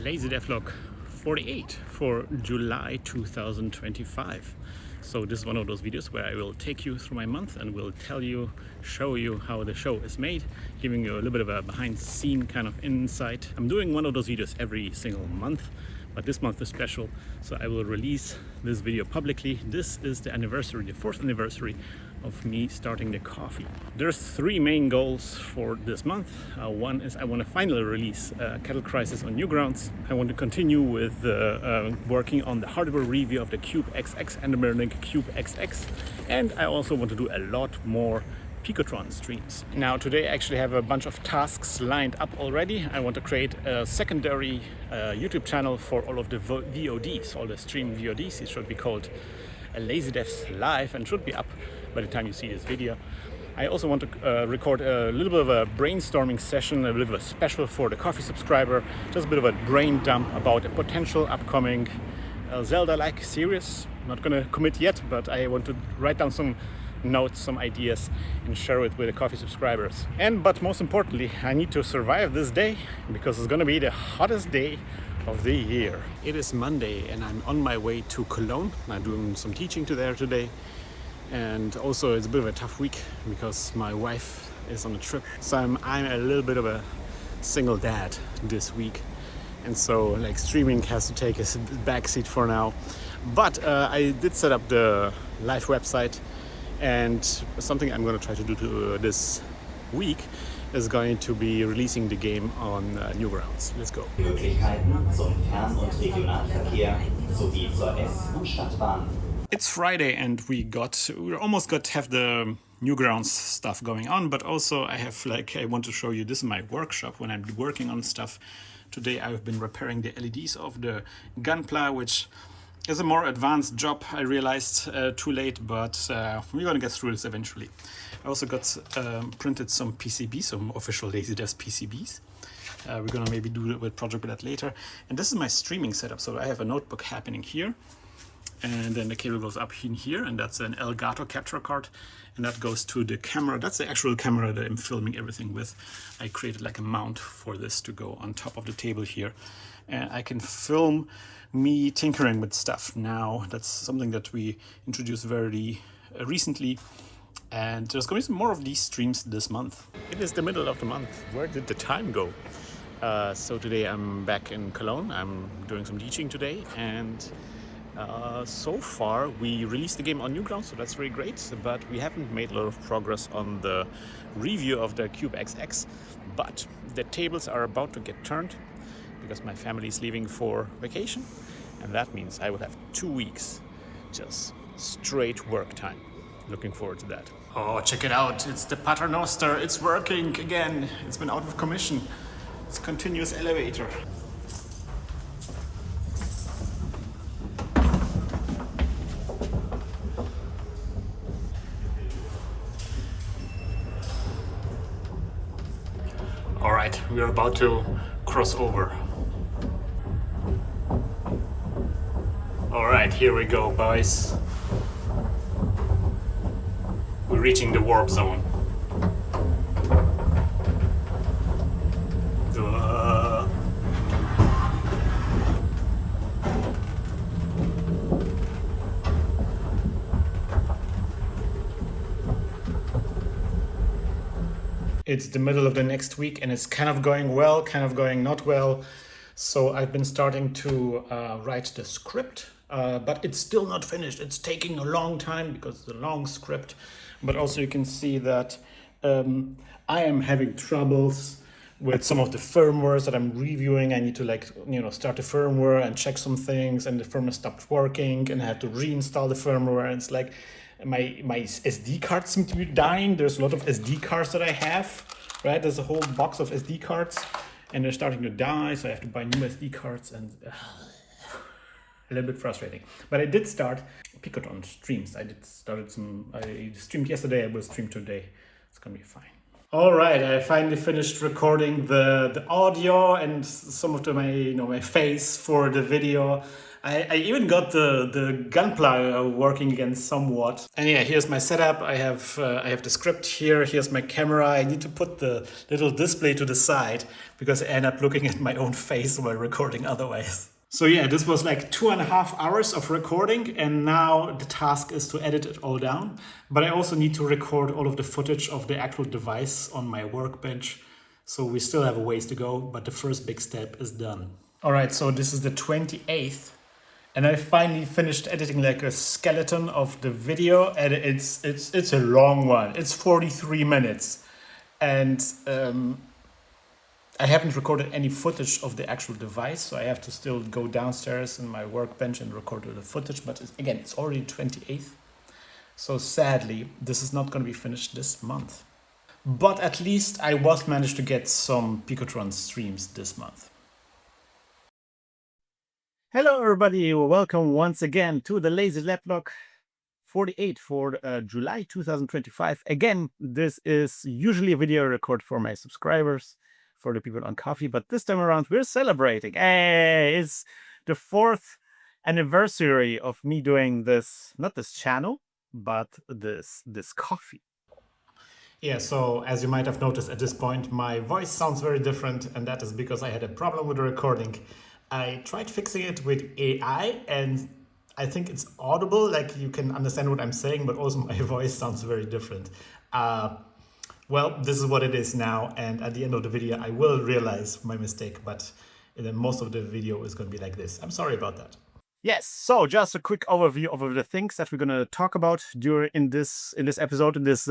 Lazy Devlog 48 for July 2025. So this is one of those videos where I will take you through my month and will tell you, show you how the show is made, giving you a little bit of a behind the scene kind of insight. I'm doing one of those videos every single month, but this month is special, so I will release this video publicly. This is the anniversary, the 4th anniversary of me starting the coffee. There's three main goals for this month. One is I want to finally release Kettle Crisis on Newgrounds. I want to continue with working on the hardware review of the CUBEXX and the Merlink CUBEXX, and I also want to do a lot more Picotron streams. Now today I actually have a bunch of tasks lined up already. I want to create a secondary YouTube channel for all of the VODs, all the stream VODs. It should be called Lazy Devs Live and should be up by the time you see this video. I also want to record a little bit of a brainstorming session, a little bit of a special for the coffee subscriber, just a bit of a brain dump about a potential upcoming Zelda-like series. Not gonna commit yet, but I want to write down some notes, some ideas, and share it with the coffee subscribers. But most importantly, I need to survive this day because it's gonna be the hottest day of the year. It is Monday and I'm on my way to Cologne. I'm doing some teaching today. And also it's a bit of a tough week because my wife is on a trip. So I'm a little bit of a single dad this week. And so like streaming has to take a backseat for now. But I did set up the live website, and something I'm going to try to do this week is going to be releasing the game on Newgrounds. Let's go. Möglichkeiten zum Fern- und Regionalverkehr sowie zur S- und Stadtbahn. It's Friday and we almost got to have the Newgrounds stuff going on, but also I want to show you, this is my workshop when I'm working on stuff. Today I've been repairing the LEDs of the Gunpla, which is a more advanced job, I realized too late, but we're gonna get through this eventually. I also got printed some PCBs, some official Lazy Devs PCBs. We're gonna maybe do a project with that later. And this is my streaming setup. So I have a notebook happening here, and then the cable goes up in here, and that's an Elgato capture card, and that goes to the camera. That's the actual camera that I'm filming everything with. I created like a mount for this to go on top of the table here, and I can film me tinkering with stuff now. That's something that we introduced very recently, and there's going to be some more of these streams this month. It is the middle of the month. Where did the time go? So today I'm back in Cologne. I'm doing some teaching today, and so far we released the game on Newgrounds, so that's very great, but we haven't made a lot of progress on the review of the CUBEXX. But the tables are about to get turned because my family is leaving for vacation, and that means I will have 2 weeks just straight work time. Looking forward to that. Oh, check it out, it's the Paternoster. It's working again. It's been out of commission. It's a continuous elevator. All right, we are about to cross over. All right, here we go, boys. We're reaching the warp zone. It's the middle of the next week and it's kind of going well, kind of going not well. So I've been starting to write the script, but it's still not finished. It's taking a long time because it's a long script. But also you can see that I am having troubles with some of the firmwares that I'm reviewing. I need to start the firmware and check some things, and the firmware stopped working and I have to reinstall the firmware. And it's like my SD cards seem to be dying. There's a lot of SD cards that I have, right? There's a whole box of SD cards and they're starting to die, so I have to buy new SD cards, and a little bit frustrating. But I did start Picotron streams. I streamed yesterday, I will stream today. It's gonna be fine. All right, I finally finished recording the audio and some of my face for the video. I even got the gunpla working again somewhat. And yeah, here's my setup. I have the script here. Here's my camera. I need to put the little display to the side because I end up looking at my own face while recording otherwise. So yeah, this was like 2.5 hours of recording, and now the task is to edit it all down. But I also need to record all of the footage of the actual device on my workbench. So we still have a ways to go, but the first big step is done. All right, so this is the 28th, and I finally finished editing like a skeleton of the video, and it's a long one. It's 43 minutes, and I haven't recorded any footage of the actual device, so I have to still go downstairs in my workbench and record the footage. But again, it's already 28th, so sadly, this is not going to be finished this month. But at least I was managed to get some Picotron streams this month. Hello everybody, welcome once again to the Lazy Laptop 48 for July 2025. Again, this is usually a video record for my subscribers, for the people on Coffee, but this time around we're celebrating. Hey, it's the 4th anniversary of me doing this, not this channel, but this coffee. Yeah, so as you might have noticed at this point, my voice sounds very different, and that is because I had a problem with the recording. I tried fixing it with AI, and I think it's audible, like you can understand what I'm saying, but also my voice sounds very different. Well, this is what it is now, and at the end of the video, I will realize my mistake, but then most of the video is going to be like this. I'm sorry about that. Yes, so just a quick overview of the things that we're going to talk about in this episode, this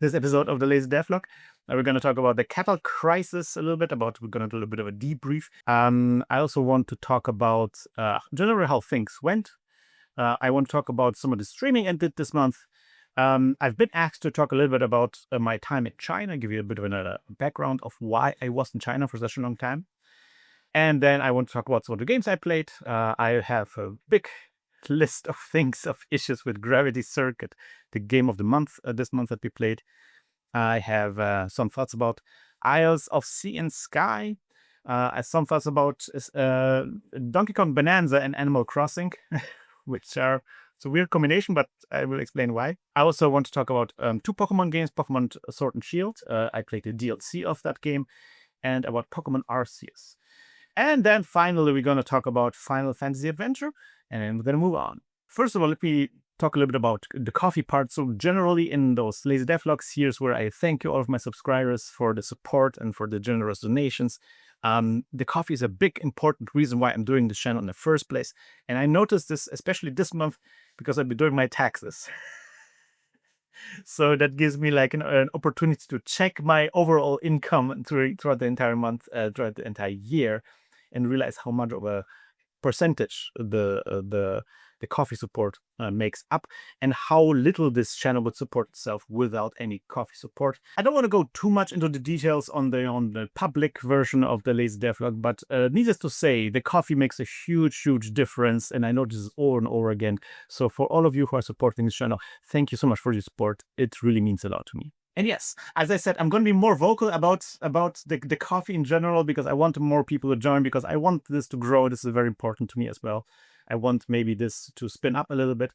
episode of the Lazy Devlog. We're going to talk about the cattle crisis a little bit. We're going to do a little bit of a debrief. I also want to talk about generally how things went. I want to talk about some of the streaming I did this month. I've been asked to talk a little bit about my time in China, give you a bit of a background of why I was in China for such a long time. And then I want to talk about some of the games I played. I have a big list of things, of issues with Gravity Circuit, the game of the month this month that we played. I have some thoughts about Isles of Sea and Sky, some thoughts about Donkey Kong Bonanza and Animal Crossing, which are it's a weird combination, but I will explain why. I also want to talk about 2 Pokemon games, Pokemon Sword and Shield. I played the DLC of that game, and about Pokemon Arceus. And then finally, we're going to talk about Final Fantasy Adventure, and then we're going to move on. First of all, let me talk a little bit about the coffee part. So generally in those Lazy Devlogs, here's where I thank you all of my subscribers for the support and for the generous donations. The coffee is a big important reason why I'm doing this channel in the first place. And I noticed this especially this month because I've been doing my taxes. So that gives me like an opportunity to check my overall income throughout the entire month, throughout the entire year, and realize how much of a percentage the coffee support makes up, and how little this channel would support itself without any coffee support. I don't want to go too much into the details on the public version of the Lazy Devlog, but needless to say, the coffee makes a huge difference, and I know this is over and over again. So for all of you who are supporting this channel, thank you so much for your support. It really means a lot to me. And yes, as I said, I'm going to be more vocal about the coffee in general, because I want more people to join, because I want this to grow. This is very important to me as well. I want maybe this to spin up a little bit.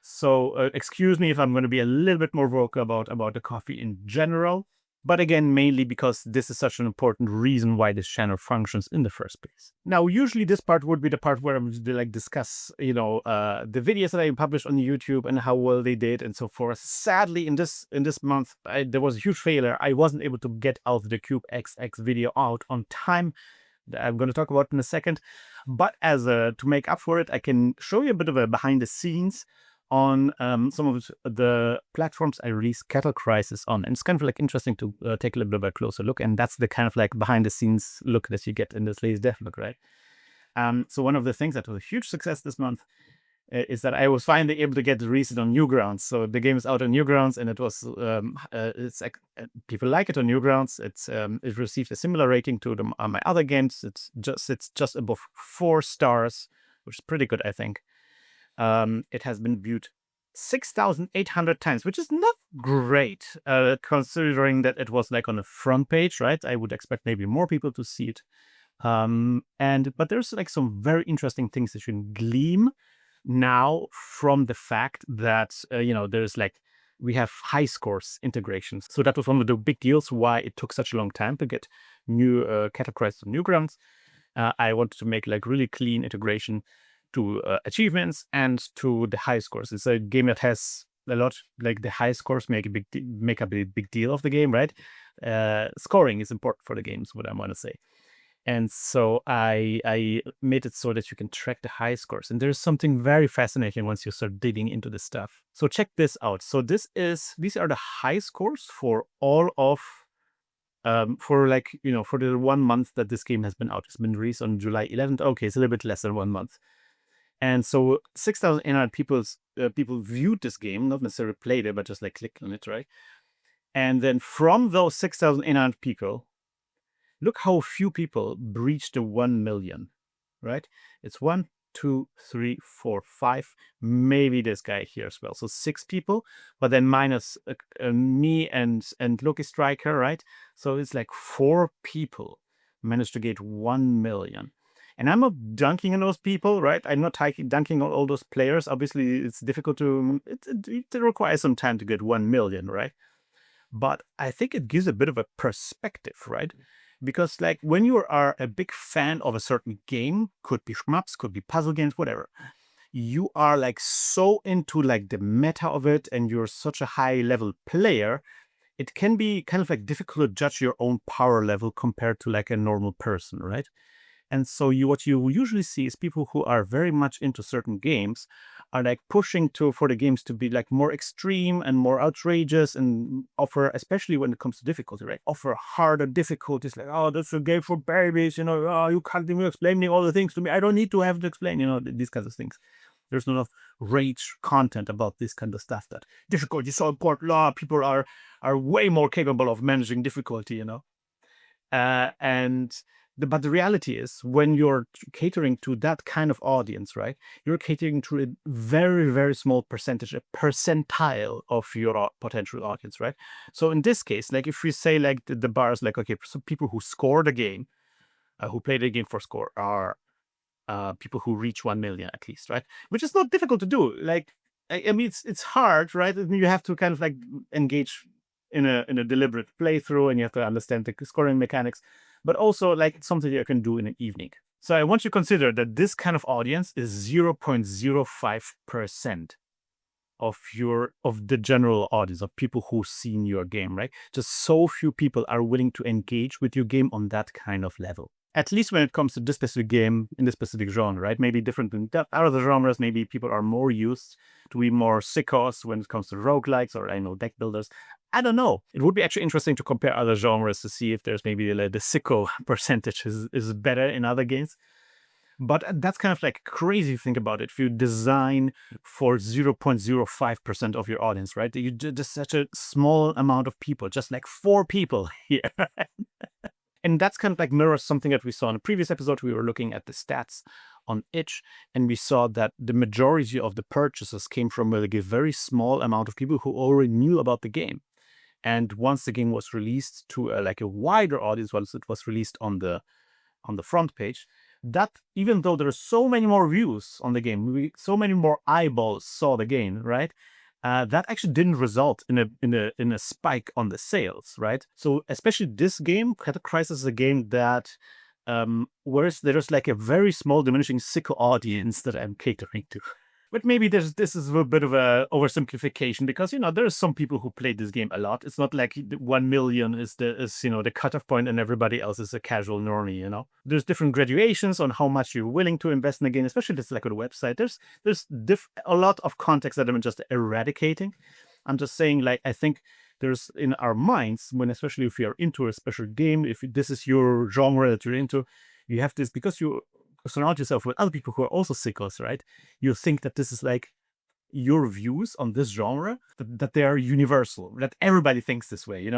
So excuse me if I'm going to be a little bit more vocal about the coffee in general. But again, mainly because this is such an important reason why this channel functions in the first place. Now, usually this part would be the part where I would like discuss, the videos that I published on YouTube and how well they did and so forth. Sadly, in this month, there was a huge failure. I wasn't able to get out the CUBEXX video out on time. I'm going to talk about in a second. But as to make up for it, I can show you a bit of a behind the scenes on some of the platforms I released Cattle Crisis on. And it's kind of like interesting to take a little bit of a closer look. And that's the kind of like behind the scenes look that you get in this Lazy Devlog, right? So one of the things that was a huge success this month is that I was finally able to get the release on Newgrounds. So the game is out on Newgrounds, and it was people like it on Newgrounds. It received a similar rating to my other games. It's just above 4 stars, which is pretty good, I think. It has been viewed 6,800 times, which is not great, considering that it was like on the front page, right? I would expect maybe more people to see it. But there's like some very interesting things that you can glean now from the fact that there's like we have high scores integrations. So that was one of the big deals why it took such a long time to get new categorized on Newgrounds. I wanted to make like really clean integration to achievements and to the high scores. It's a game that has a lot, like the high scores make up a big deal of the game, right? Scoring is important for the game, is what I want to say. And so I made it so that you can track the high scores. And there's something very fascinating once you start digging into this stuff. So check this out. So these are the high scores for all of for the 1 month that this game has been out. It's been released on July 11th. Okay, it's a little bit less than 1 month. And so 6,800 people viewed this game, not necessarily played it, but just like clicked on it, right? And then from those 6,800 people, look how few people breached the 1 million, right? It's 1, 2, 3, 4, 5, maybe this guy here as well. So 6 people, but then minus me and Loki Striker, right? So it's like 4 people managed to get 1 million. And I'm not dunking on those people, right? I'm not dunking on all those players. Obviously, it's difficult it requires some time to get 1 million, right? But I think it gives a bit of a perspective, right? Because like when you are a big fan of a certain game, could be shmups, could be puzzle games, whatever, you are like so into like the meta of it and you're such a high level player, it can be kind of like difficult to judge your own power level compared to like a normal person, right? And so what you usually see is people who are very much into certain games are like pushing for the games to be like more extreme and more outrageous and offer, especially when it comes to difficulty, right? Offer harder difficulties like, oh, that's a game for babies, oh, you can't even explain all the things to me. I don't need to have to explain, these kinds of things. There's not enough rage content about this kind of stuff that difficulty is so important. People are way more capable of managing difficulty, but the reality is when you're catering to that kind of audience, right, you're catering to a very, very small percentage, a percentile of your potential audience, right? So in this case, like if we say like the bar is like, okay, so people who score the game, who play the game for score are people who reach 1 million at least, right? Which is not difficult to do. Like, I mean, it's hard, right? You have to kind of like engage in a deliberate playthrough and you have to understand the scoring mechanics. But also, like, it's something you can do in an evening. So I want you to consider that this kind of audience is 0.05% of the general audience of people who've seen your game, right? Just so few people are willing to engage with your game on that kind of level. At least when it comes to this specific game in this specific genre, right? Maybe different than other genres. Maybe people are more used to be more sickos when it comes to roguelikes or deck builders. I don't know. It would be actually interesting to compare other genres to see if there's maybe the sicko percentage is better in other games. But that's kind of like crazy to think about it. If you design for 0.05% of your audience, right? You just such a small amount of people, just like 4 people here. And that's kind of like mirrors something that we saw in a previous episode. We were looking at the stats on itch, and we saw that the majority of the purchases came from like a very small amount of people who already knew about the game. And once the game was released to like a wider audience, once it was released on the front page, that even though there are so many more views on the game, so many more eyeballs saw the game, right? That actually didn't result in a spike on the sales, right? So especially this game, Cataclysm Crisis, is a game that whereas there's like a very small diminishing sickle audience that I'm catering to. But maybe this is a bit of a oversimplification because there's some people who play this game a lot. It's not like 1 million is the cutoff point and everybody else is a casual normie. There's different graduations on how much you're willing to invest in a game, especially this like on the website. There's a lot of context that I'm just eradicating. I'm just saying, like, I think there's in our minds, especially if you're into a special game, if this is your genre that you're into, you have this because you surround yourself with other people who are also sickos, right? You think that this is like your views on this genre, that they are universal, that everybody thinks this way,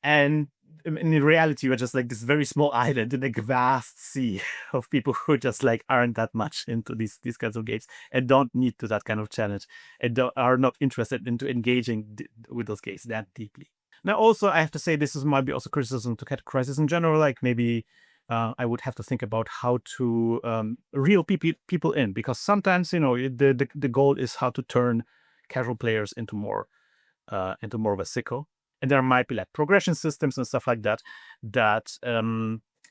And in reality, you're just like this very small island in a vast sea of people who just like aren't that much into these kinds of games and don't need to that kind of challenge and are not interested into engaging with those games that deeply. Now, also, I have to say this might be also criticism to Cat Crisis in general, like maybe I would have to think about how to reel people in, because sometimes the goal is how to turn casual players into more of a sicko, and there might be like progression systems and stuff like that that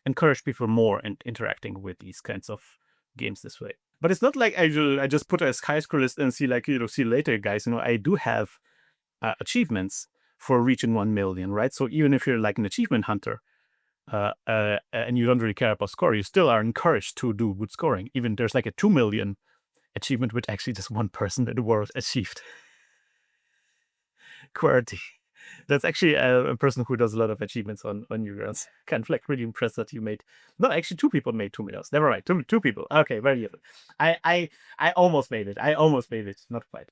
encourage people more in interacting with these kinds of games this way. But it's not like I just put a skyscraper list and see like see you later, guys. I do have achievements for reaching 1 million, right? So even if you're like an achievement hunter, and you don't really care about score, you still are encouraged to do good scoring. Even there's like a 2 million achievement, which actually just one person in the world achieved. QWERTY. That's actually a person who does a lot of achievements on Newgrounds. Kind of like really impressed that you made. No, actually, 2 people made 2 million. Never mind, two people. Okay, very good. I almost made it. Not quite.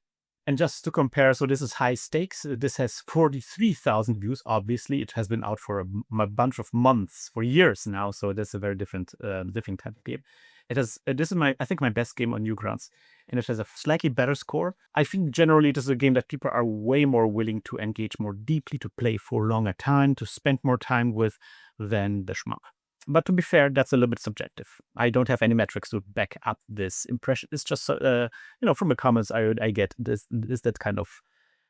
And just to compare, so this is high stakes. This has 43,000 views. Obviously, it has been out for a bunch of months, for years now. So that's a very different type of game. It has. This is I think my best game on Newgrounds, and it has a slightly better score. I think generally this is a game that people are way more willing to engage more deeply, to play for a longer time, to spend more time with than the shmup. But to be fair, that's a little bit subjective. I don't have any metrics to back up this impression. It's just, from the comments I get that kind of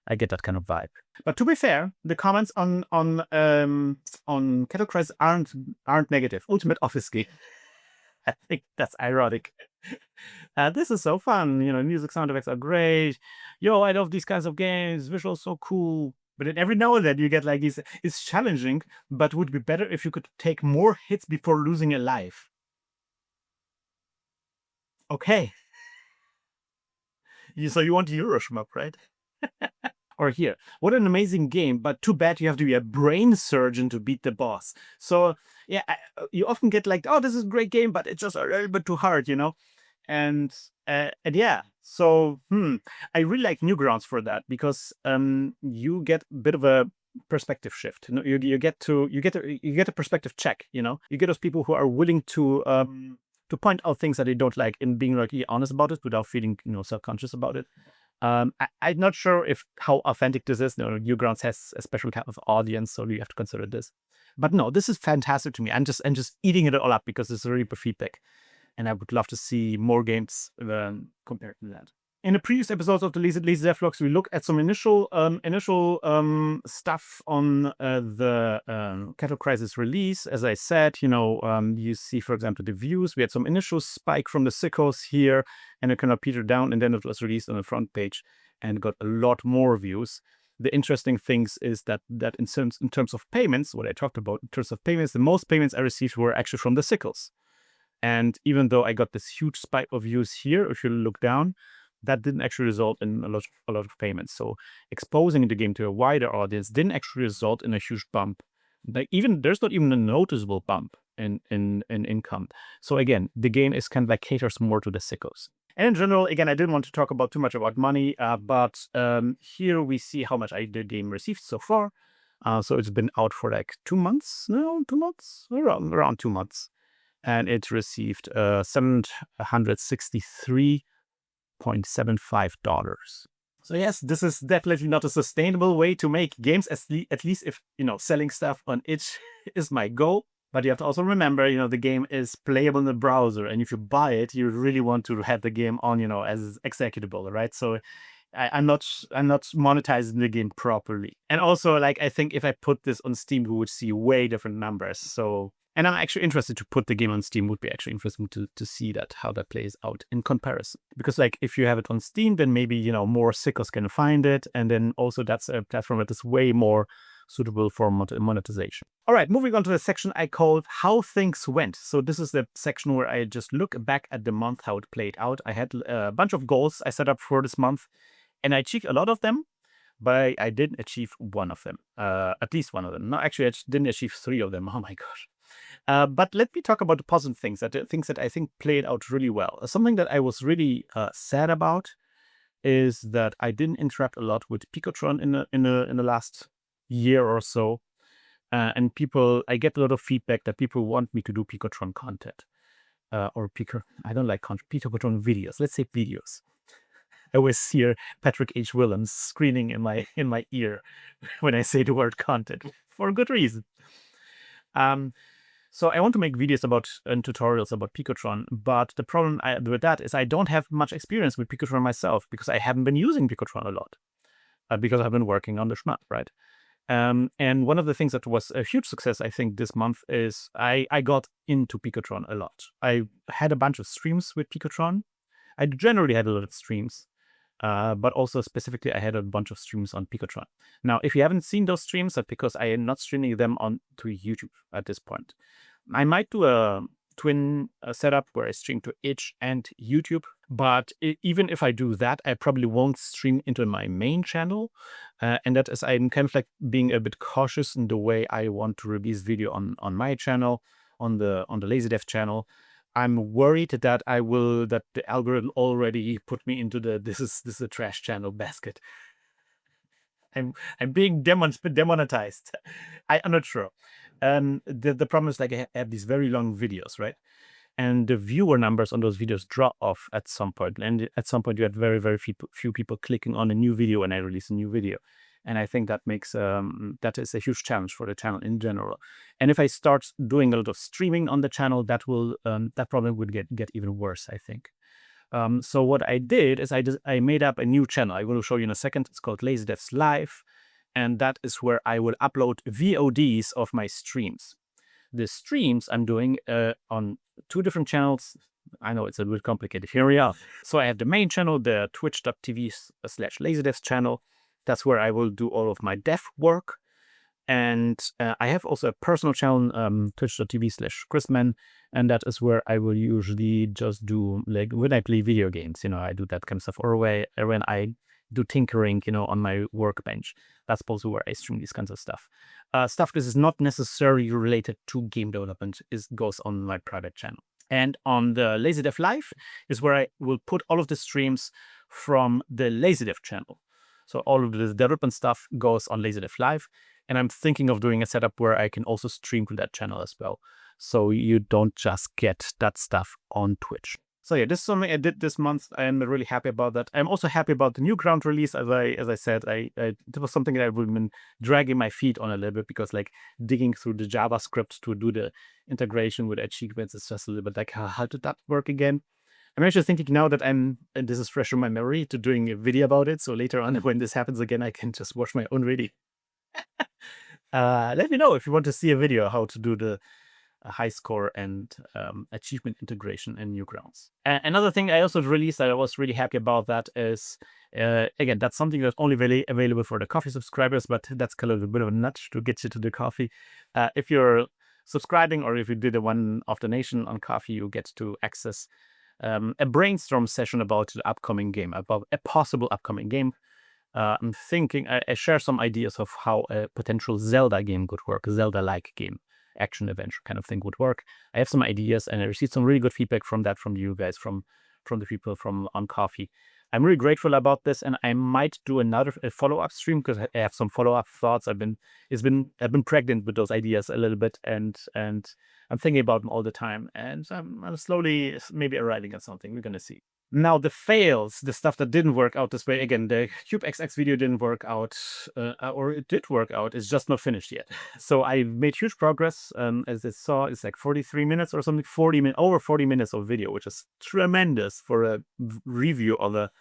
vibe. But to be fair, the comments on Kettle Crisis aren't negative. Ultimate Office game. I think that's ironic. This is so fun. Music sound effects are great. Yo, I love these kinds of games. Visuals so cool. But then every now and then you get like these. It's challenging, but would be better if you could take more hits before losing a life. Okay. So you want Euroshmup, right? Or here, what an amazing game, but too bad you have to be a brain surgeon to beat the boss. So yeah, you often get like, oh, this is a great game, but it's just a little bit too hard, And yeah, so I really like Newgrounds for that, because you get a bit of a perspective shift. You get a perspective check. You get those people who are willing to point out things that they don't like, and being like honest about it without feeling self-conscious about it. I'm not sure how authentic this is. Newgrounds has a special kind of audience, so you have to consider this. But no, this is fantastic to me. I'm just eating it all up because it's really good feedback. And I would love to see more games compared to that. In the previous episodes of the Lazy Devlogs, we looked at some initial stuff on the Kettle Crisis release. As I said, you see, for example, the views. We had some initial spike from the sickos here, and it kind of petered down, and then it was released on the front page and got a lot more views. The interesting things is that in terms of payments, what I talked about in terms of payments, the most payments I received were actually from the sickos. And even though I got this huge spike of views here, if you look down, that didn't actually result in a lot of payments. So exposing the game to a wider audience didn't actually result in a huge bump. There's not even a noticeable bump in income. So again, the game is kind of like caters more to the sickos. And in general, again, I didn't want to talk too much about money, but here we see how much the game received so far. So it's been out for like 2 months now, around 2 months. And it received $763.75. So yes, this is definitely not a sustainable way to make games, at least if, selling stuff on itch is my goal. But you have to also remember, the game is playable in the browser. And if you buy it, you really want to have the game on, as executable, right? So I'm not monetizing the game properly. And also, like, I think if I put this on Steam, we would see way different numbers. So... And I'm actually interested to put the game on Steam. Would be actually interesting to see how that plays out in comparison. Because like if you have it on Steam, then maybe more sickos can find it, and then also that's a platform that is way more suitable for monetization. All right, moving on to the section I called How Things Went. So this is the section where I just look back at the month, how it played out. I had a bunch of goals I set up for this month, and I achieved a lot of them. But I didn't achieve one of them, at least one of them. No, actually, I didn't achieve 3 of them. Oh my gosh. But let me talk about the positive things, things that I think played out really well. Something that I was really sad about is that I didn't interact a lot with Picotron in the last year or so. And I get a lot of feedback that people want me to do Picotron content. I don't like Picotron videos. Let's say videos. I always hear Patrick H. Willems screaming in my ear when I say the word content, for good reason. So I want to make videos about and tutorials about Picotron, but the problem with that is I don't have much experience with Picotron myself because I haven't been using Picotron a lot because I've been working on the shmup, right? And one of the things that was a huge success, I think, this month is I got into Picotron a lot. I had a bunch of streams with Picotron. I generally had a lot of streams, but also specifically I had a bunch of streams on Picotron. Now, if you haven't seen those streams, that's because I am not streaming them on to YouTube at this point. I might do a twin setup where I stream to itch and YouTube, but even if I do that, I probably won't stream into my main channel, and that is I'm kind of like being a bit cautious in the way I want to release video on my channel, on the LazyDev channel. I'm worried that that the algorithm already put me into the this is a trash channel basket. I'm being demonetized. I'm not sure. The problem is like I have these very long videos, right? And the viewer numbers on those videos drop off at some point. And at some point you had very few people clicking on a new video when I release a new video. And I think that makes that is a huge challenge for the channel in general. And if I start doing a lot of streaming on the channel, that will that problem would get even worse, I think. So what I did is I made up a new channel. I will show you in a second. It's called LazyDevs Live, and that is where I will upload VODs of my streams. The streams I'm doing on 2 different channels. I know it's a bit complicated. Here we are. So I have the main channel, the twitch.tv/LazyDevs channel. That's where I will do all of my dev work. And I have also a personal channel, twitch.tv/chrisman, and that is where I will usually just do, like, when I play video games, I do that kind of stuff, or when I do tinkering, on my workbench. That's also where I stream these kinds of stuff. Stuff this is not necessarily related to game development goes on my private channel. And on the LazyDev Live is where I will put all of the streams from the LazyDev channel. So all of the development stuff goes on LazyDev Live. And I'm thinking of doing a setup where I can also stream to that channel as well. So you don't just get that stuff on Twitch. So yeah, this is something I did this month. I'm really happy about that. I'm also happy about the Newgrounds release. As I said, it was something that I've been dragging my feet on a little bit because, like, digging through the JavaScript to do the integration with achievements is just a little bit like, how did that work again? I'm actually thinking now that and this is fresh in my memory, to doing a video about it. So later on, when this happens again, I can just watch my own video. Let me know if you want to see a video how to do the high score and achievement integration in Newgrounds. Another thing I also released that I was really happy about that is, again, that's something that's only available for the coffee subscribers, but that's kind of a bit of a nudge to get you to the coffee. If you're subscribing or if you did a one-off donation on coffee, you get to access a brainstorm session about the upcoming game, about a possible upcoming game. I'm thinking I share some ideas of how a potential Zelda game could work, a Zelda-like game, action adventure kind of thing would work. I have some ideas, and I received some really good feedback from that from you guys, from the people from on Coffee. I'm really grateful about this, and I might do another follow-up stream because I have some follow-up thoughts. I've been pregnant with those ideas a little bit, and I'm thinking about them all the time, and I'm slowly maybe arriving at something. We're gonna see. Now, the fails, the stuff that didn't work out this way, again, the CUBEXX video didn't work out, or it did work out, it's just not finished yet. So I made huge progress. As I saw, it's like 43 minutes or something, over 40 minutes of video, which is tremendous for a review of a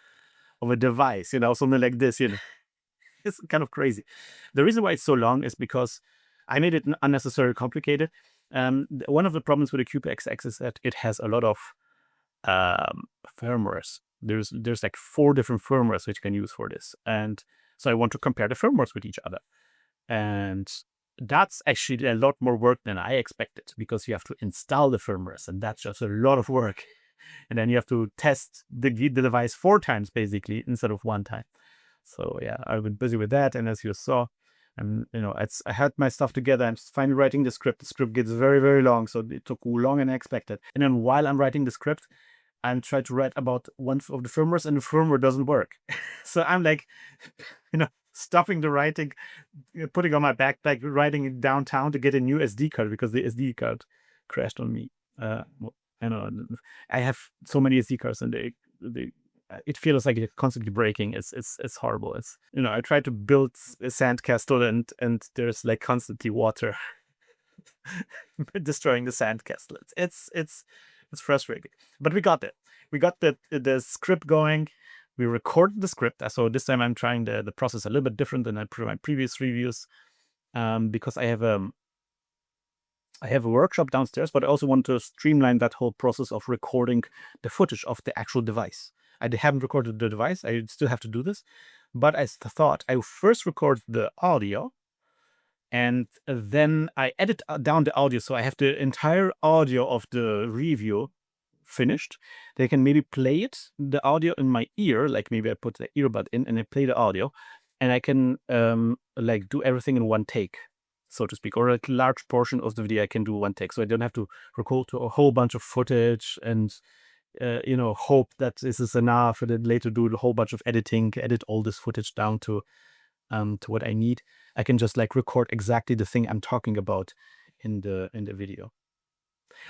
device, something like this, It's kind of crazy. The reason why it's so long is because I made it unnecessarily complicated. One of the problems with the CUBEXX is that it has a lot of firmwares. There's like 4 different firmwares which you can use for this, and so I want to compare the firmwares with each other, and that's actually a lot more work than I expected because you have to install the firmwares, and that's just a lot of work, and then you have to test the device 4 times basically instead of 1 time. So yeah, I've been busy with that, and as you saw, I had my stuff together. I'm finally writing the script. The script gets very long, so it took longer than I expected. And then while I'm writing the script, I'm trying to write about one of the firmwares, and the firmware doesn't work. So I'm like, stopping the writing, putting on my backpack, writing it downtown to get a new SD card because the SD card crashed on me. I have so many SD cards, and it feels like it's constantly breaking. It's horrible. I try to build a sandcastle, and there's like constantly water destroying the sandcastle. It's frustrating, but we got it. We got the script going. We recorded the script. So this time I'm trying the process a little bit different than my previous reviews, because I have a workshop downstairs, but I also want to streamline that whole process of recording the footage of the actual device. I haven't recorded the device. I still have to do this, but I thought I first record the audio, and then I edit down the audio, so I have the entire audio of the review finished. They can maybe play the audio in my ear, like maybe I put the earbud in and I play the audio, and I can like do everything in one take, so to speak, or a large portion of the video I can do one take, so I don't have to record to a whole bunch of footage and hope that this is enough, and then later do a whole bunch of editing, edit all this footage down to what I need. I can just like record exactly the thing I'm talking about in the video.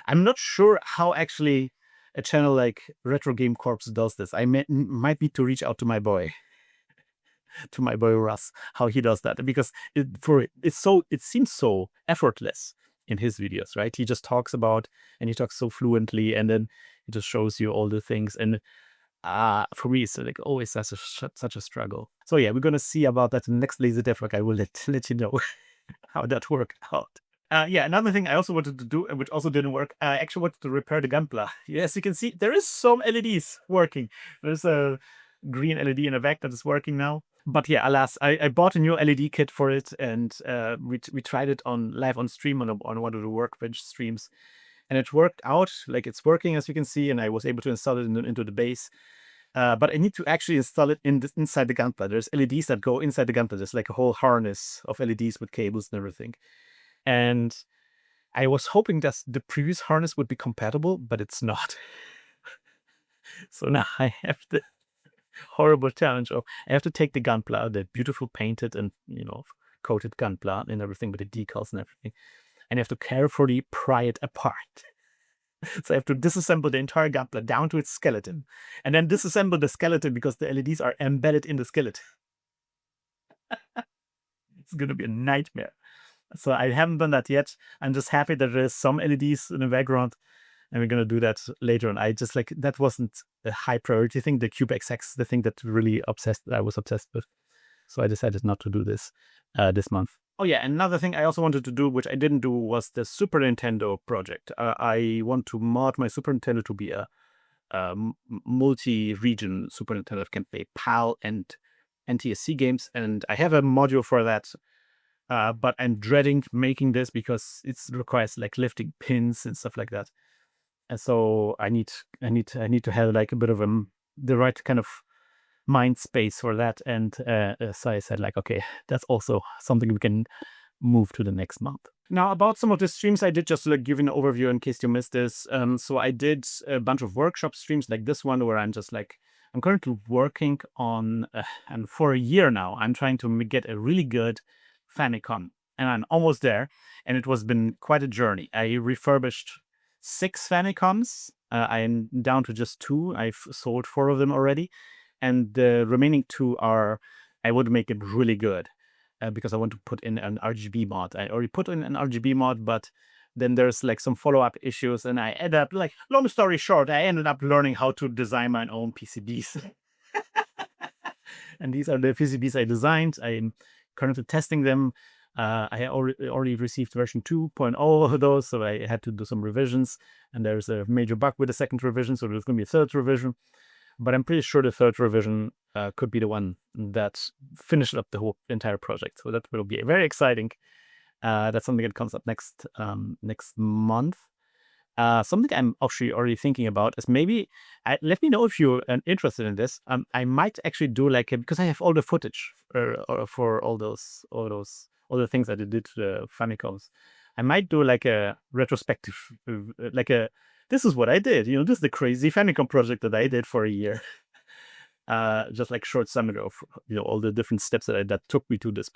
I'm not sure how actually a channel like Retro Game Corps does this. I might need to reach out to my boy, Russ, how he does that, because it seems so effortless in his videos, right? He just talks about, and he talks so fluently, and then he just shows you all the things, and for me, it's like always such a struggle. So yeah, we're gonna see about that in the next Lazy Dev Work. I will let you know how that worked out. Yeah, another thing I also wanted to do, which also didn't work, I actually wanted to repair the Gunpla. Yes, you can see there is some LEDs working. There's a green LED in the back that is working now. But yeah, alas, I bought a new LED kit for it, and we tried it live on stream on one of the Workbench streams, and it worked out. Like, it's working, as you can see, and I was able to install it into the base. But I need to actually install it inside the Gunpla. There's LEDs that go inside the Gunpla. There's like a whole harness of LEDs with cables and everything. And I was hoping that the previous harness would be compatible, but it's not. So now I have the horrible challenge of I have to take the Gunpla, the beautiful painted and coated Gunpla and everything with the decals and everything, and I have to carefully pry it apart. So I have to disassemble the entire Gunpla down to its skeleton, and then disassemble the skeleton because the LEDs are embedded in the skeleton. It's gonna be a nightmare. So I haven't done that yet. I'm just happy that there's some LEDs in the background, and we're gonna do that later on. I just that wasn't a high priority thing. The CUBEXX, the thing that really I was obsessed with. So I decided not to do this this month. Oh yeah, another thing I also wanted to do, which I didn't do, was the Super Nintendo project. I want to mod my Super Nintendo to be a multi-region Super Nintendo that can play PAL and NTSC games, and I have a module for that. But I'm dreading making this because it requires like lifting pins and stuff like that, and so I need to have like a bit of the right kind of mind space for that. And so I said, like, okay, that's also something we can move to the next month. Now, about some of the streams I did, just to give you an overview in case you missed this. So I did a bunch of workshop streams like this one, where I'm currently working on, and for a year now, I'm trying to get a really good Famicom, and I'm almost there, and it was been quite a journey. I refurbished 6 Famicoms. I'm down to just 2. I've sold 4 of them already, and the remaining 2 I would make it really good, because I want to put in an RGB mod. I already put in an RGB mod, but then there's like some follow-up issues, and I ended up, like, long story short, I ended up learning how to design my own PCBs. And these are the PCBs I designed. I'm currently testing them. I already received version 2.0 of those, so I had to do some revisions, and there's a major bug with the second revision, so there's going to be a third revision. But I'm pretty sure the third revision could be the one that finishes up the whole entire project. So that will be very exciting. That's something that comes up next month. Something I'm actually already thinking about is maybe, let me know if you're interested in this. I might actually do like because I have all the footage for all the things that I did to the Famicoms. I might do like a retrospective, this is what I did. This is the crazy Famicom project that I did for a year. Just like short summary of all the different steps that took me to this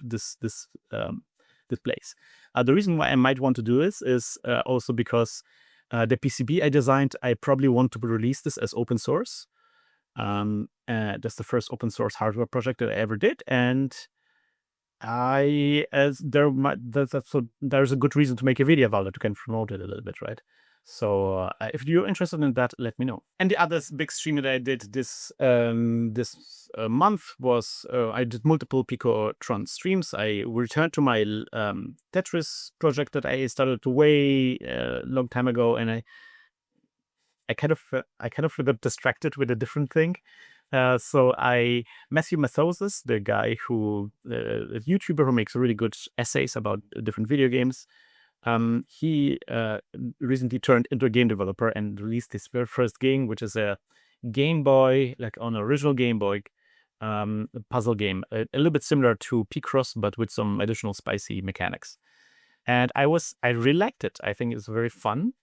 place. The reason why I might want to do this is also because the PCB I designed, I probably want to release this as open source. That's the first open source hardware project that I ever did, and there's a good reason to make a video about it. You can promote it a little bit, right? So if you're interested in that, let me know. And the other big stream that I did this month was I did multiple Picotron streams. I returned to my Tetris project that I started way long time ago, and I kind of got distracted with a different thing. So Matthew Mathosis, the guy a YouTuber who makes really good essays about different video games, he recently turned into a game developer and released his very first game, which is a Game Boy, like on original Game Boy, puzzle game, a little bit similar to Picross, but with some additional spicy mechanics. And I really liked it. I think it's very fun.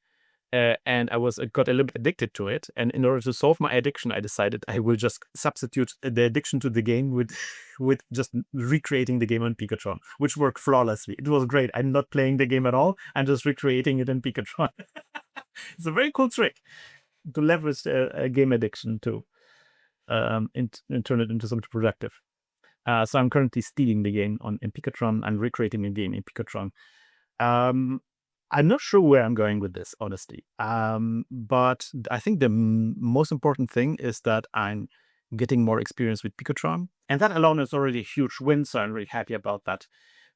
And I got a little bit addicted to it. And in order to solve my addiction, I decided I will just substitute the addiction to the game with just recreating the game on Picotron, which worked flawlessly. It was great. I'm not playing the game at all. I'm just recreating it in Picotron. It's a very cool trick to leverage a game addiction to and turn it into something productive. So I'm currently stealing the game in Picotron. I'm recreating the game in Picotron. I'm not sure where I'm going with this, honestly. But I think the most important thing is that I'm getting more experience with Picotron. And that alone is already a huge win, so I'm really happy about that.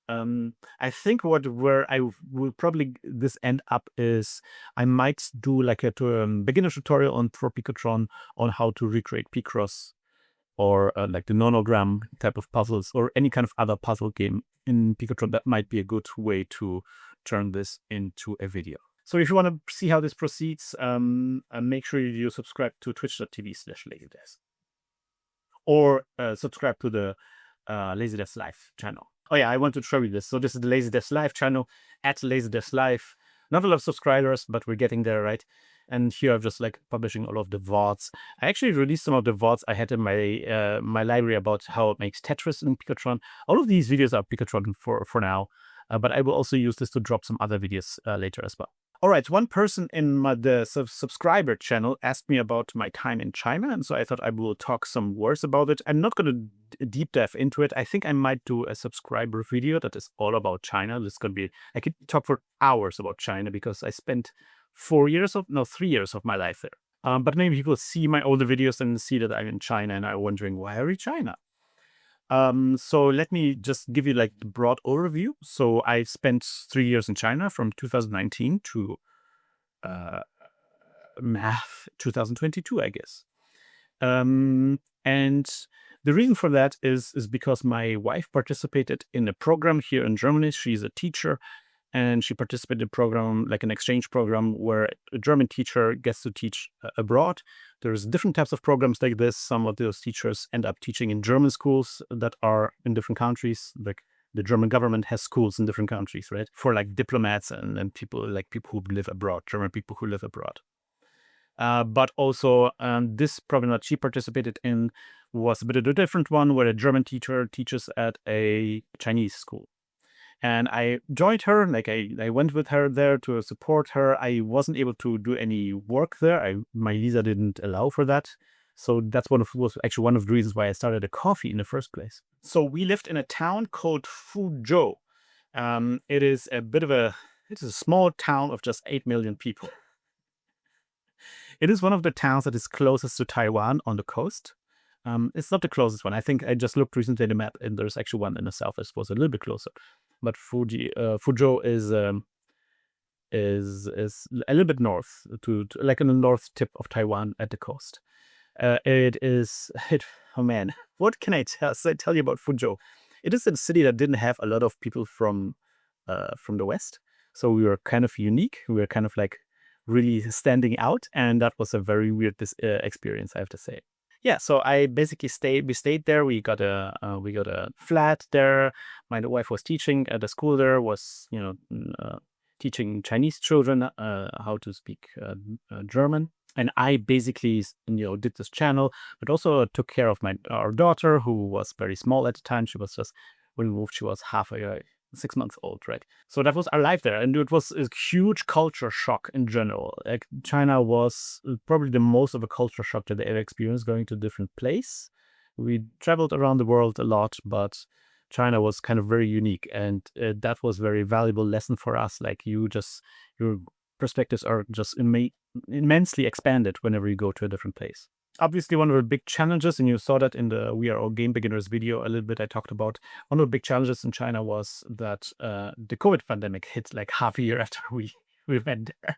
I think where I will probably this end up is I might do like a beginner tutorial for Picotron on how to recreate Picross or like the nonogram type of puzzles or any kind of other puzzle game in Picotron. That might be a good way to turn this into a video. So if you want to see how this proceeds, make sure you subscribe to twitch.tv/LazyDevs or subscribe to the LazyDevs Live channel. Oh yeah, I want to show you this. So this is the LazyDevs Live channel at LazyDevs Live. Not a lot of subscribers, but we're getting there, right? And here I'm just like publishing all of the VODs. I actually released some of the VODs I had in my my library about how it makes Tetris in Picotron. All of these videos are Picotron for now, but I will also use this to drop some other videos later as well. All right, one person in the subscriber channel asked me about my time in China, and so I thought I will talk some words about it. I'm not going to deep dive into it. I think I might do a subscriber video that is all about China. This is going to be, I could talk for hours about China because I spent 3 years of my life there. But maybe people see my older videos and see that I'm in China and are wondering, why are you in China? So let me just give you like the broad overview. So I spent 3 years in China from 2019 to 2022, I guess. And the reason for that is because my wife participated in a program here in Germany. She's a teacher, and she participated in a program, like an exchange program, where a German teacher gets to teach abroad. There's different types of programs like this. Some of those teachers end up teaching in German schools that are in different countries. Like the German government has schools in different countries, right? For like diplomats and people who live abroad, German people who live abroad. But also this program that she participated in was a bit of a different one, where a German teacher teaches at a Chinese school. And I joined her, like I went with her there to support her. I wasn't able to do any work there. My visa didn't allow for that. So that's was actually one of the reasons why I started a coffee in the first place. So we lived in a town called Fuzhou. It is a small town of just 8 million people. It is one of the towns that is closest to Taiwan on the coast. It's not the closest one. I think I just looked recently at the map, and there's actually one in the south that was a little bit closer. But Fuzhou is a little bit north, to like in the north tip of Taiwan at the coast. Oh man, what can I tell you about Fuzhou? It is a city that didn't have a lot of people from the West, so we were kind of unique. We were kind of like really standing out, and that was a very weird experience, I have to say. Yeah, so I basically stayed there. We got a flat there. My wife was teaching at the school there, was teaching Chinese children how to speak German. And I basically did this channel, but also took care of our daughter, who was very small at the time. She was just, when we moved, she was 6 months old, right? So that was our life there, and it was a huge culture shock in general. Like China was probably the most of a culture shock that I ever experienced, going to a different place. We traveled around the world a lot, but China was kind of very unique, and that was very valuable lesson for us. Like your perspectives are just immensely expanded whenever you go to a different place. Obviously, one of the big challenges, and you saw that in the We Are All Game Beginners video a little bit, I talked about, one of the big challenges in China was that the COVID pandemic hit like half a year after we went there.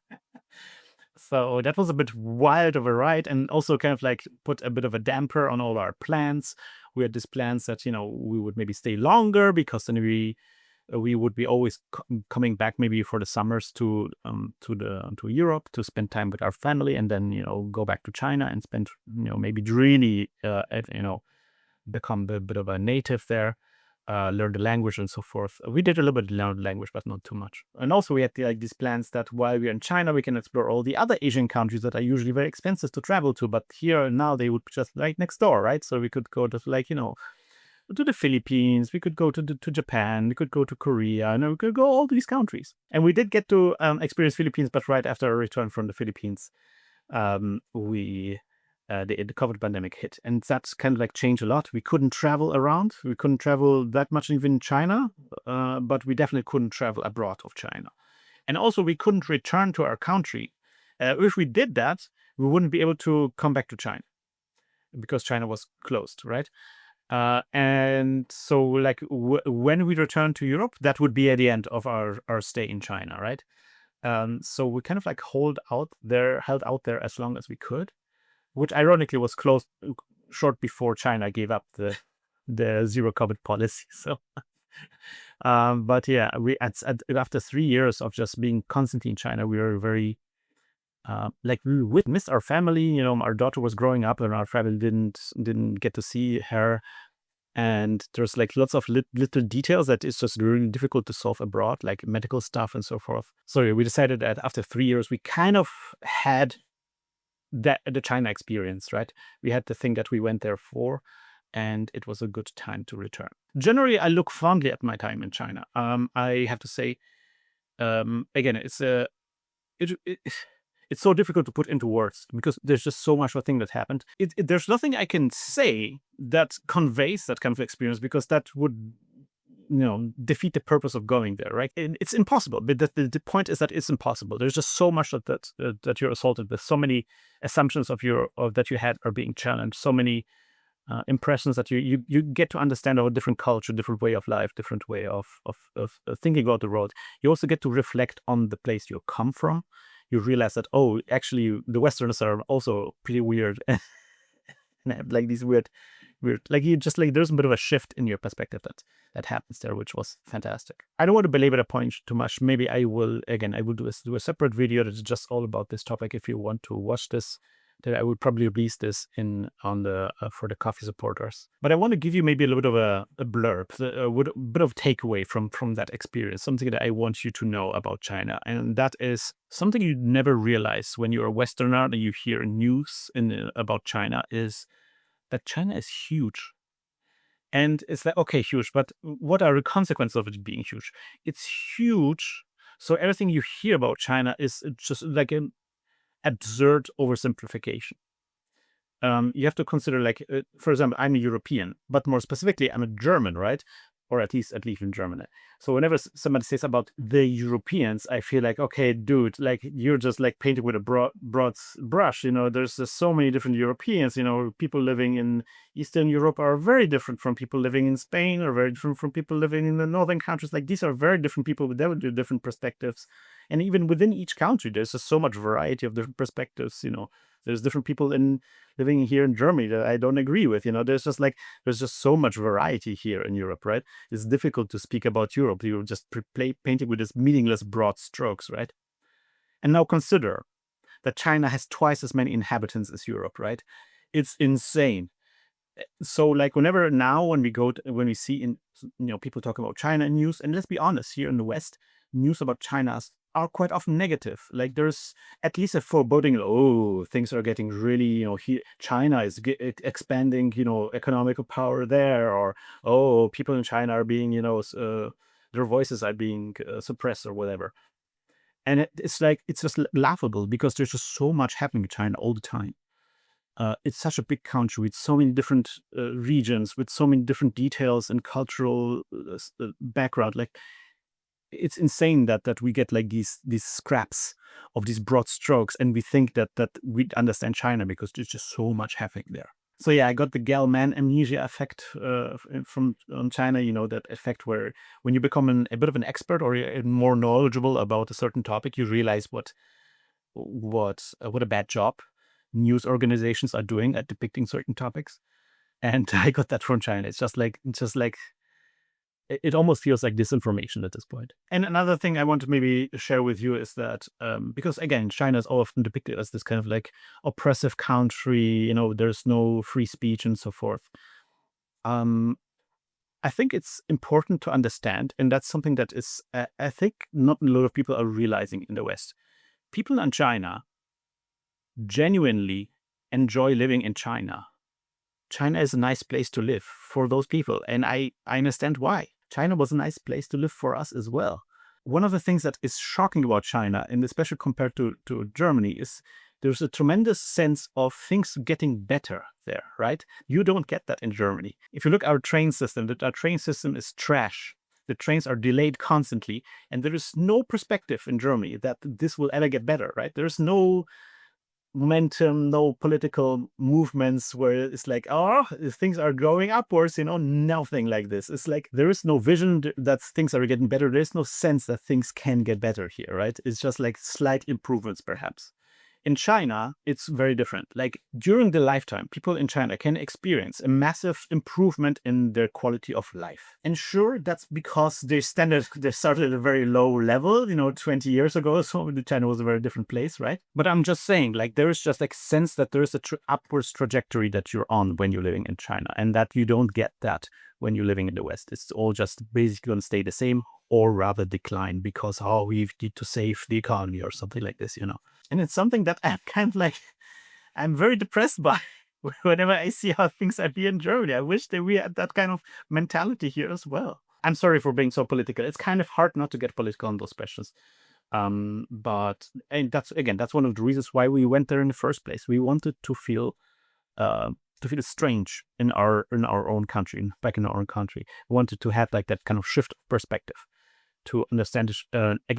So that was a bit wild of a ride, and also kind of like put a bit of a damper on all our plans. We had these plans that, we would maybe stay longer, because then we would be always coming back maybe for the summers to Europe to spend time with our family, and then go back to China and spend maybe really become a bit of a native there, learn the language and so forth. We did a little bit learn the language, but not too much. And also we had these plans that while we're in China, we can explore all the other Asian countries that are usually very expensive to travel to, but here and now they would be just right next door, right? So we could go to to the Philippines, we could go to Japan, we could go to Korea, and we could go all these countries. And we did get to experience Philippines, but right after our return from the Philippines, the COVID pandemic hit, and that's kind of like changed a lot. We couldn't travel around. We couldn't travel that much even in China, but we definitely couldn't travel abroad of China. And also we couldn't return to our country. If we did that, we wouldn't be able to come back to China because China was closed, right? And so like when we return to Europe, that would be at the end of our stay in China, right? So we kind of like held out there as long as we could, which ironically was closed short before China gave up the zero COVID policy. So, but yeah, after 3 years of just being constantly in China, we were very we missed our family. Our daughter was growing up, and our family didn't get to see her. And there's like lots of little details that is just really difficult to solve abroad, like medical stuff and so forth. So we decided that after 3 years, we kind of had the China experience, right? We had the thing that we went there for, and it was a good time to return. Generally, I look fondly at my time in China. I have to say, again, it's so difficult to put into words because there's just so much of a thing that happened. There's nothing I can say that conveys that kind of experience, because that would defeat the purpose of going there, right? And it's impossible. But the point is that it's impossible. There's just so much that you're assaulted with. So many assumptions that you had are being challenged. So many impressions that you get to understand of a different culture, different way of life, different way of thinking about the world. You also get to reflect on the place you come from. You realize that, oh, actually, the Westerners are also pretty weird, and have like these weird, like you just like there's a bit of a shift in your perspective that happens there, which was fantastic. I don't want to belabor the point too much. Maybe I will do a separate video that is just all about this topic. If you want to watch this, that I would probably release this for the coffee supporters. But I want to give you maybe a little bit of a blurb, a bit of takeaway from that experience, something that I want you to know about China. And that is something you never realize when you're a Westerner and you hear news about China, is that China is huge. And it's like, okay, huge, but what are the consequences of it being huge? It's huge. So everything you hear about China is just like an absurd oversimplification. You have to consider, like, for example, I'm a European, but more specifically, I'm a German, right? Or at least in Germany. So whenever somebody says about the Europeans, I feel like, okay, dude, like you're just like painting with a broad brush. There's just so many different Europeans. People living in Eastern Europe are very different from people living in Spain, or very different from people living in the northern countries. Like, these are very different people with different perspectives. And even within each country, there's just so much variety of different perspectives. There's different people living here in Germany that I don't agree with. There's just so much variety here in Europe, right? It's difficult to speak about Europe. You're just painting with this meaningless broad strokes, right? And now consider that China has twice as many inhabitants as Europe, right? It's insane. So like when we see people talk about China in news, and let's be honest, here in the West, news about China are quite often negative. Like there's at least a foreboding, oh, things are getting really, China is expanding, economical power there, or, oh, people in China are being, their voices are being suppressed or whatever. And it's just laughable because there's just so much happening in China all the time. it's such a big country with so many different regions, with so many different details and cultural background. Like, it's insane that we get like these scraps of these broad strokes, and we think that we understand China because there's just so much happening there. So yeah, I got the gal man amnesia effect from on China. You know, that effect where when you become a bit of an expert or you're more knowledgeable about a certain topic, you realize what a bad job news organizations are doing at depicting certain topics. And I got that from China. It's just like it almost feels like disinformation at this point. And another thing I want to maybe share with you is that because again, China is often depicted as this kind of like oppressive country, you know, there's no free speech and so forth. I think it's important to understand, and that's something that is, I think not a lot of people are realizing in the West. People in China genuinely enjoy living in China. China is a nice place to live for those people, and I understand why. China was a nice place to live for us as well. One of the things that is shocking about China, and especially compared to Germany, is there's a tremendous sense of things getting better there, right? You don't get that in Germany. If you look at our train system, our train system is trash. The trains are delayed constantly, and there is no perspective in Germany that this will ever get better, right? There's no momentum, no political movements where it's like, oh, things are going upwards, you know, nothing like this. It's like there is no vision that things are getting better. There's no sense that things can get better here, right? It's just like slight improvements, perhaps. In China, it's very different. Like during the lifetime, people in China can experience a massive improvement in their quality of life. And sure, that's because they started at a very low level, you know, 20 years ago. So China was a very different place, right? But I'm just saying, like, there is just like sense that there is a upwards trajectory that you're on when you're living in China, and that you don't get that when you're living in the West. It's all just basically going to stay the same, or rather decline, because, oh, we need to save the economy or something like this, you know. And it's something that I'm kind of like, I'm very depressed by whenever I see how things are here in Germany. I wish that we had that kind of mentality here as well. I'm sorry for being so political. It's kind of hard not to get political on those questions. But and that's one of the reasons why we went there in the first place. We wanted to feel strange in our own country, back in our own country. We wanted to have like that kind of shift of perspective to understand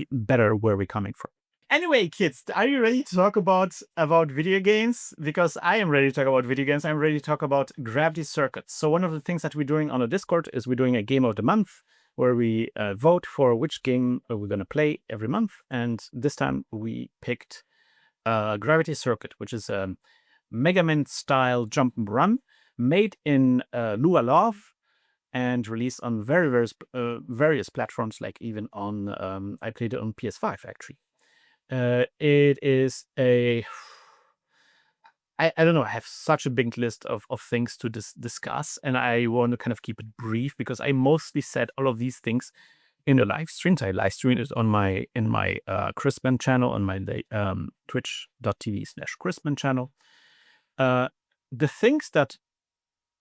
better where we're coming from. Anyway, kids, are you ready to talk about video games? Because I am ready to talk about video games. I'm ready to talk about Gravity Circuits. So one of the things that we're doing on the Discord is we're doing a game of the month, where we vote for which game we're going to play every month. And this time we picked Gravity Circuit, which is a Mega Man style jump and run made in Lua Love and released on various platforms, like even on I played it on PS5 actually. It is I don't know, I have such a big list of things to discuss, and I want to kind of keep it brief because I mostly said all of these things in the live streams. I live streamed it on my Crispman channel, on my twitch.tv/Crispman channel. The things that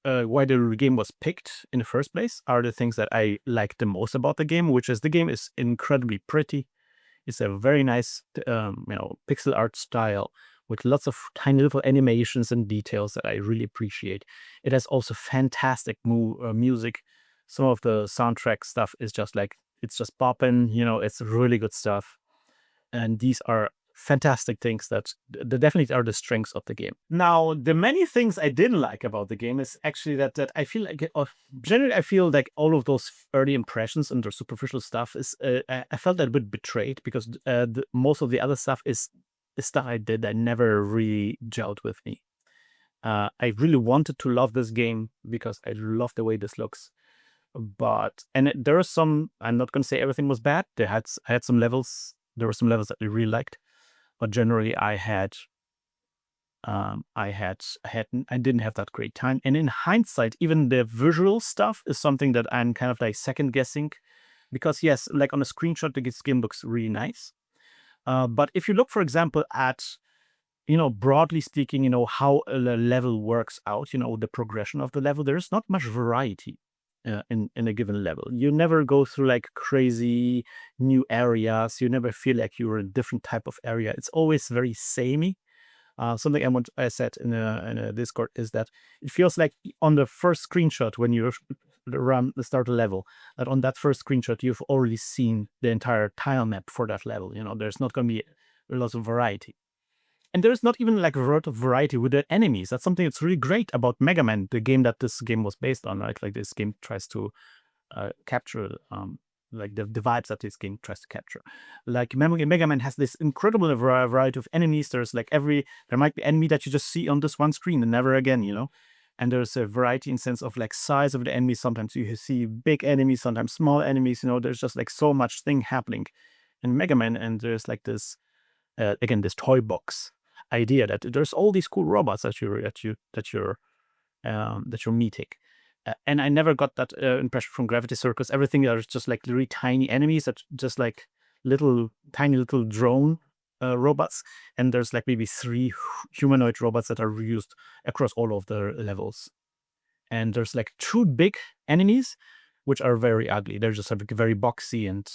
why the game was picked in the first place are the things that I like the most about the game, which is the game is incredibly pretty. It's a very nice, pixel art style with lots of tiny little animations and details that I really appreciate. It has also fantastic music. Some of the soundtrack stuff is just like, it's just popping, you know, it's really good stuff. And these are fantastic things that definitely are the strengths of the game. Now, the many things I didn't like about the game is actually that I feel like, generally, I feel like all of those early impressions and the superficial stuff is, I felt a bit betrayed because most of the other stuff is stuff I did that never really gelled with me. I really wanted to love this game because I love the way this looks. There are some, I'm not going to say everything was bad. I had some levels. There were some levels that I really liked. But generally, I didn't have that great time. And in hindsight, even the visual stuff is something that I'm kind of like second guessing, because yes, like on a screenshot, the game looks really nice. But if you look, for example, at, broadly speaking, how a level works out, the progression of the level, there's not much variety in a given level. You never go through like crazy new areas. You never feel like you're in a different type of area. It's always very samey. Something I said in a Discord is that it feels like on the first screenshot when you start a level, that on that first screenshot you've already seen the entire tile map for that level. There's not going to be lots of variety. And there's not even like a lot of variety with the enemies. That's something that's really great about Mega Man, the game that this game was based on, right? Like this game tries to capture like the vibes that this game tries to capture. Like Mega Man has this incredible variety of enemies. There's like there might be enemy that you just see on this one screen and never again, And there's a variety in sense of like size of the enemies. Sometimes you see big enemies, sometimes small enemies. There's just like so much thing happening in Mega Man, and there's like this again this toy box idea that there's all these cool robots that you're meeting. And I never got that impression from Gravity Circus. Everything are just like really tiny enemies that just like tiny little drone robots, and there's like maybe 3 humanoid robots that are reused across all of the levels. And there's like 2 big enemies, which are very ugly. They're just like very boxy and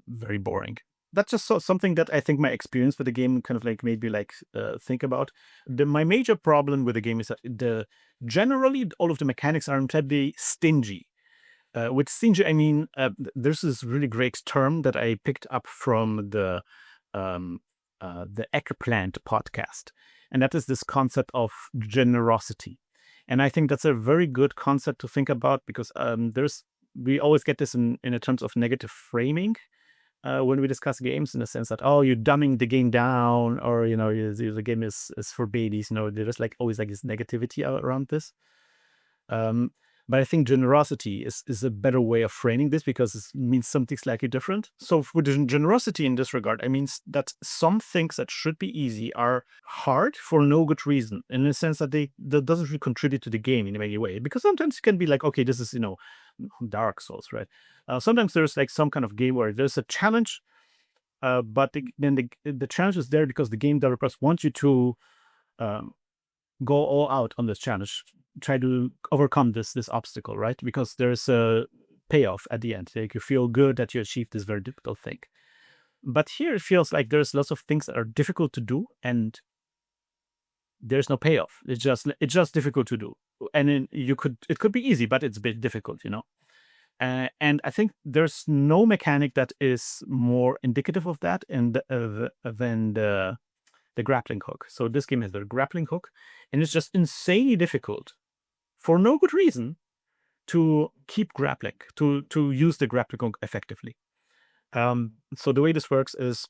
very boring. That's just something that I think my experience with the game kind of like made me like think about. My major problem with the game is that generally all of the mechanics are incredibly stingy. With stingy, I mean there's this really great term that I picked up from the Eggplant podcast, and that is this concept of generosity. And I think that's a very good concept to think about because we always get this in terms of negative framing. When we discuss games, in the sense that, oh, you're dumbing the game down, or the game is for babies. There's like always like this negativity around this. But I think generosity is a better way of framing this because it means something slightly different. So with generosity in this regard, I mean that some things that should be easy are hard for no good reason, in the sense that that doesn't really contribute to the game in any way. Because sometimes it can be like, okay, this is Dark Souls, right? Sometimes there's like some kind of game where there's a challenge, but then the challenge is there because the game developers want you to go all out on this challenge, try to overcome this obstacle, right? Because there's a payoff at the end. Like you feel good that you achieved this very difficult thing. But here it feels like there's lots of things that are difficult to do, and there's no payoff. It's just difficult to do, and then it could be easy, but it's a bit difficult, and I think there's no mechanic that is more indicative of that than the grappling hook. So this game has the grappling hook, and it's just insanely difficult for no good reason to keep grappling, to use the grappling hook effectively. So the way this works is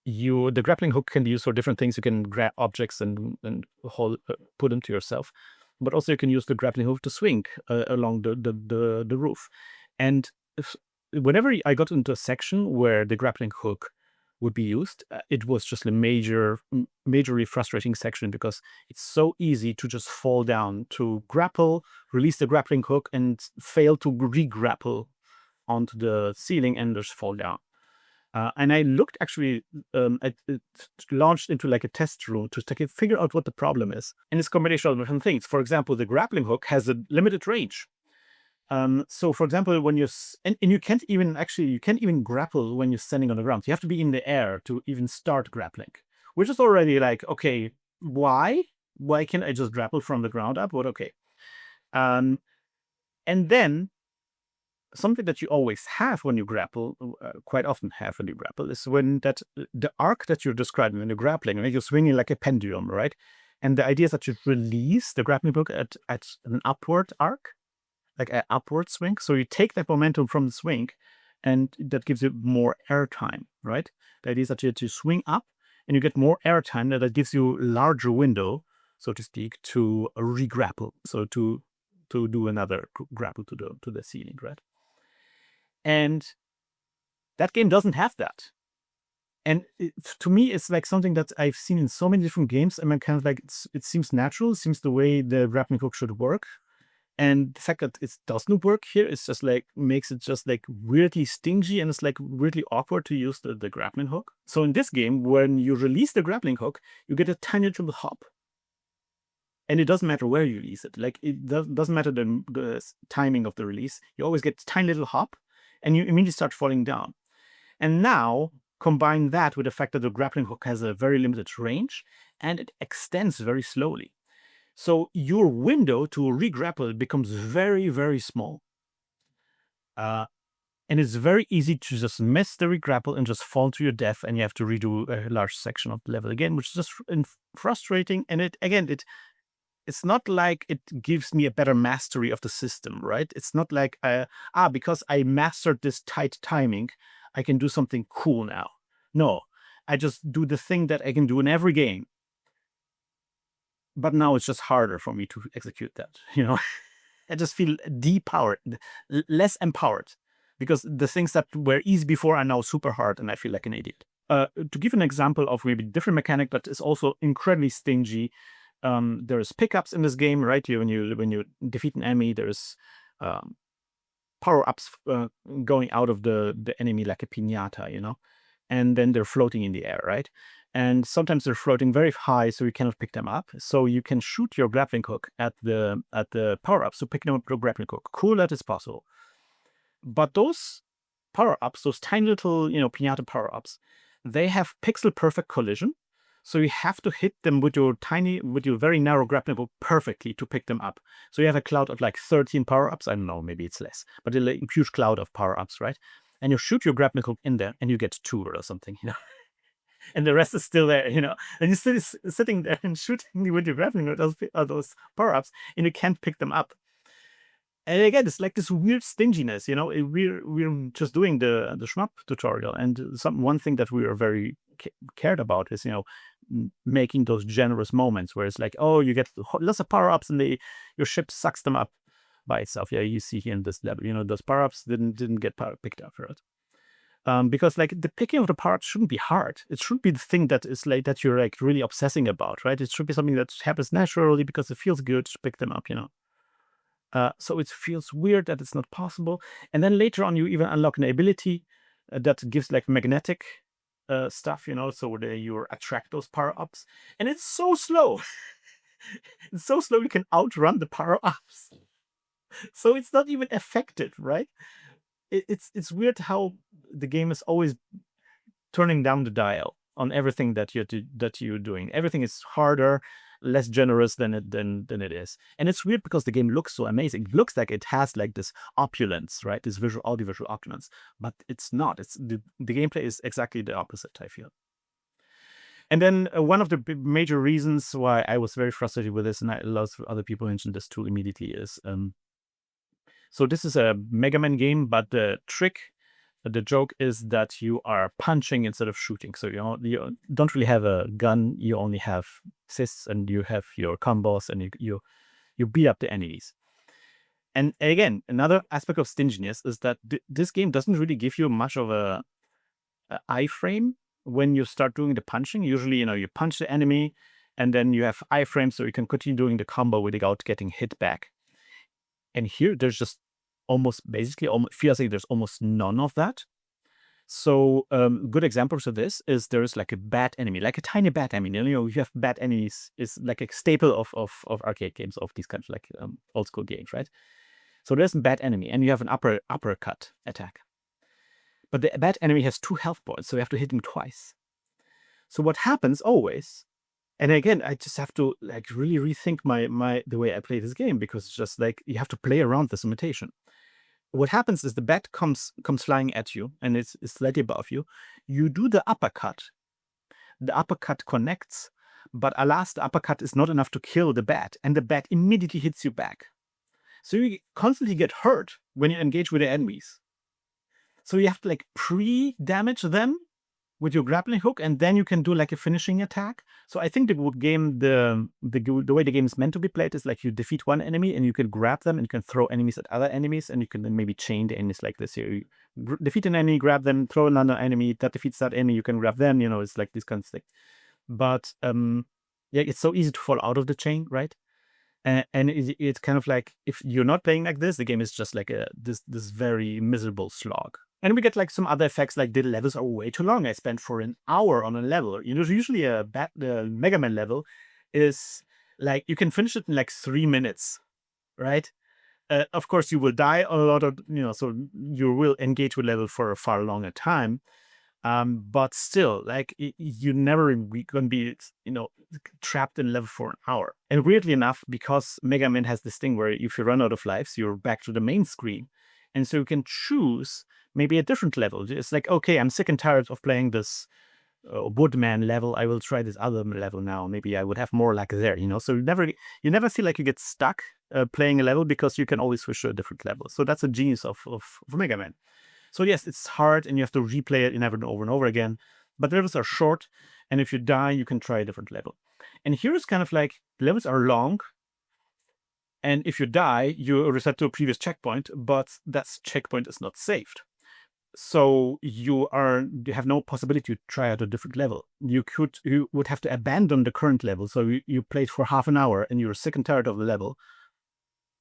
the grappling hook can be used for different things. You can grab objects and put them to yourself, but also you can use the grappling hook to swing along the roof. And whenever I got into a section where the grappling hook would be used, it was just a majorly frustrating section because it's so easy to just fall down, to grapple, release the grappling hook, and fail to re-grapple onto the ceiling and just fall down. And I looked actually, it launched into like a test room to figure out what the problem is. And it's a combination of different things. For example, the grappling hook has a limited range. So for example, when and you can't even grapple when you're standing on the ground. You have to be in the air to even start grappling, which is already like, okay, why can't I just grapple from the ground up? But okay. And then something that you always have when you grapple, quite often have when you grapple, is when the arc that you're describing when you're grappling, right? You're swinging like a pendulum, right? And the idea is that you release the grappling hook at an upward arc, like an upward swing. So you take that momentum from the swing, and that gives you more air time, right? The idea is that you swing up, and you get more air time. That gives you a larger window, so to speak, to re-grapple. So to do another grapple to the ceiling, right? And that game doesn't have that. And to me, it's like something that I've seen in so many different games. I mean, kind of like it seems natural. It seems the way the grappling hook should work. And the fact that it doesn't work here is just like makes it just like weirdly stingy, and it's like weirdly awkward to use the grappling hook. So in this game, when you release the grappling hook, you get a tiny little hop. And it doesn't matter where you release it. Like it doesn't matter the timing of the release. You always get a tiny little hop, and you immediately start falling down. And now, combine that with the fact that the grappling hook has a very limited range and it extends very slowly. So your window to re-grapple becomes very, very small. And it's very easy to just miss the re-grapple and just fall to your death, and you have to redo a large section of the level again, which is just frustrating. And it's not like it gives me a better mastery of the system, right? It's not like, because I mastered this tight timing, I can do something cool now. No, I just do the thing that I can do in every game. But now it's just harder for me to execute that, I just feel depowered, less empowered, because the things that were easy before are now super hard, and I feel like an idiot. To give an example of maybe different mechanic, but is also incredibly stingy, there is pickups in this game, right? When you defeat an enemy, there's power-ups going out of the enemy like a piñata, and then they're floating in the air, right? And sometimes they're floating very high, so you cannot pick them up. So you can shoot your grappling hook at the power-ups to pick them up with your grappling hook. Cool, that is possible. But those power-ups, those tiny little, piñata power-ups, they have pixel-perfect collision. So you have to hit them with your very narrow grappling hook perfectly to pick them up. So you have a cloud of like 13 power-ups. I don't know, maybe it's less, but a huge cloud of power-ups, right? And you shoot your grappling hook in there, and you get 2 or something, and the rest is still there, and you're still sitting there and shooting with your grappling hook those power-ups, and you can't pick them up. And again, it's like this weird stinginess, we're just doing the shmup tutorial, and one thing that we are very cared about is, making those generous moments where it's like, oh, you get lots of power-ups and your ship sucks them up by itself. Yeah, you see here in this level, those power-ups didn't get picked up for it. Because like the picking of the power-ups shouldn't be hard. It should be the thing that is like that you're like really obsessing about, right? It should be something that happens naturally because it feels good to pick them up, So it feels weird that it's not possible. And then later on, you even unlock an ability that gives like magnetic stuff, so where you attract those power-ups. And it's so slow. It's so slow you can outrun the power-ups. So it's not even effective, right? It's weird how the game is always turning down the dial on everything that you're doing. Everything is harder, less generous than it is. And it's weird because the game looks so amazing. It looks like it has like this opulence, right? This audiovisual opulence, but it's not. It's the gameplay is exactly the opposite, I feel. And then one of the major reasons why I was very frustrated with this, and lots of other people mentioned this too immediately, is so this is a Mega Man game, but the joke is that you are punching instead of shooting. So you don't really have a gun. You only have assists, and you have your combos, and you beat up the enemies. And again, another aspect of stinginess is that this game doesn't really give you much of a iframe when you start doing the punching. Usually, you punch the enemy, and then you have iframes, so you can continue doing the combo without getting hit back. And here, there's just feels like there's almost none of that. So good examples of this is there's like a bad enemy, like a tiny bad enemy. You have bad enemies is like a staple of arcade games, of these kinds of like old school games, right? So there's a bad enemy, and you have an uppercut attack. But the bad enemy has 2 health points, so you have to hit him twice. So what happens always, and again, I just have to like really rethink the way I play this game, because it's just like you have to play around this limitation. What happens is the bat comes flying at you, and it's slightly above you. You do the uppercut. The uppercut connects, but alas, the uppercut is not enough to kill the bat, and the bat immediately hits you back. So you constantly get hurt when you engage with the enemies. So you have to like pre-damage them with your grappling hook, and then you can do like a finishing attack. So I think the way the game is meant to be played is like you defeat one enemy, and you can grab them, and you can throw enemies at other enemies, and you can then maybe chain the enemies like this. You defeat an enemy, grab them, throw another enemy that defeats that enemy, you can grab them. It's like this kind of thing. But it's so easy to fall out of the chain, right? And it's kind of like, if you're not playing like this, the game is just like this very miserable slog. And we get like some other effects, like the levels are way too long. I spent for an hour on a level. Usually a Mega Man level is like, you can finish it in like 3 minutes, right? Of course, you will die a lot of, so you will engage with level for a far longer time. But still, like you never gonna be, trapped in level for an hour. And weirdly enough, because Mega Man has this thing where if you run out of lives, you're back to the main screen, and so you can choose maybe a different level. It's like, okay, I'm sick and tired of playing this Woodman level. I will try this other level now. Maybe I would have more luck there. So you never feel like you get stuck playing a level because you can always switch to a different level. So that's a genius of Mega Man. So yes, it's hard and you have to replay it over and over again, but levels are short, and if you die, you can try a different level. And here is kind of like, levels are long, and if you die, you reset to a previous checkpoint, but that checkpoint is not saved. So you have no possibility to try out a different level. You would have to abandon the current level. So you played for half an hour and you're sick and tired of the level.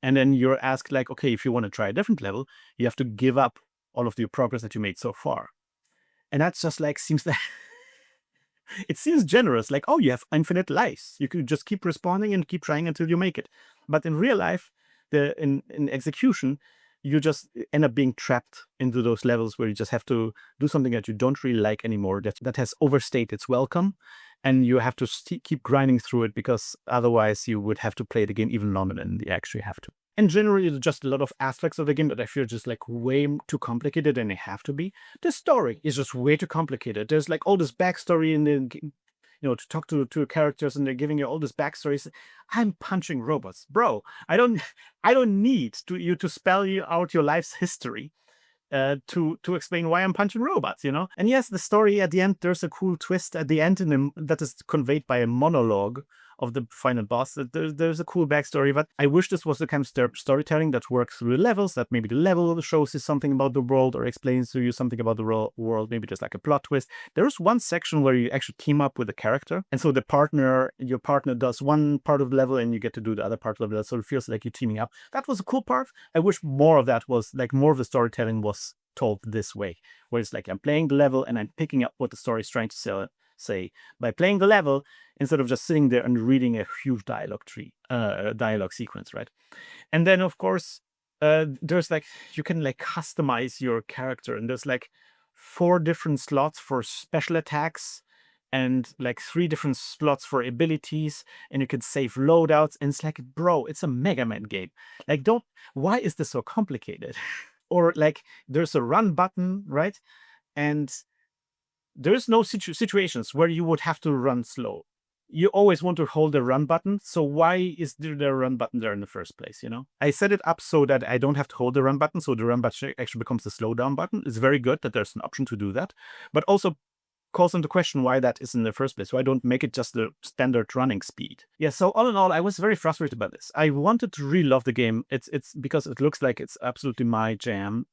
And then you're asked, like, okay, if you want to try a different level, you have to give up all of the progress that you made so far. And that's just like, it seems generous, like, oh, you have infinite lives. You could just keep respawning and keep trying until you make it. But in real life, in execution, you just end up being trapped into those levels where you just have to do something that you don't really like anymore, that has overstayed its welcome. And you have to keep grinding through it, because otherwise you would have to play the game even longer than you actually have to. And generally, there's just a lot of aspects of the game that I feel just like way too complicated than they have to be. The story is just way too complicated. There's like all this backstory in the game, to talk to characters, and they're giving you all this backstories. I'm punching robots, bro. I don't need you to spell out your life's history to explain why I'm punching robots, And yes, the story at the end, there's a cool twist at the end that is conveyed by a monologue of the final boss. There's a cool backstory, but I wish this was the kind of storytelling that works through the levels, that maybe the level shows you something about the world or explains to you something about the world. Maybe there's like a plot twist. There's one section where you actually team up with a character, and so your partner does one part of the level and you get to do the other part of the level, so it feels like you're teaming up. That was a cool part. I wish more of that was, like, more of the storytelling was told this way, where it's like I'm playing the level and I'm picking up what the story is trying to say by playing the level, instead of just sitting there and reading a huge dialogue sequence, right? And then, of course, there's like, you can like customize your character, and there's like 4 different slots for special attacks and like 3 different slots for abilities, and you can save loadouts. And it's like, bro, it's a Mega Man game. Like, why is this so complicated? Or like, there's a run button, right? And there's no situations where you would have to run slow. You always want to hold the run button. So why is there a run button there in the first place? I set it up so that I don't have to hold the run button. So the run button actually becomes the slowdown button. It's very good that there's an option to do that, but also calls into question why that is in the first place. Why don't make it just the standard running speed? Yeah, so all in all, I was very frustrated by this. I wanted to really love the game. It's because it looks like it's absolutely my jam.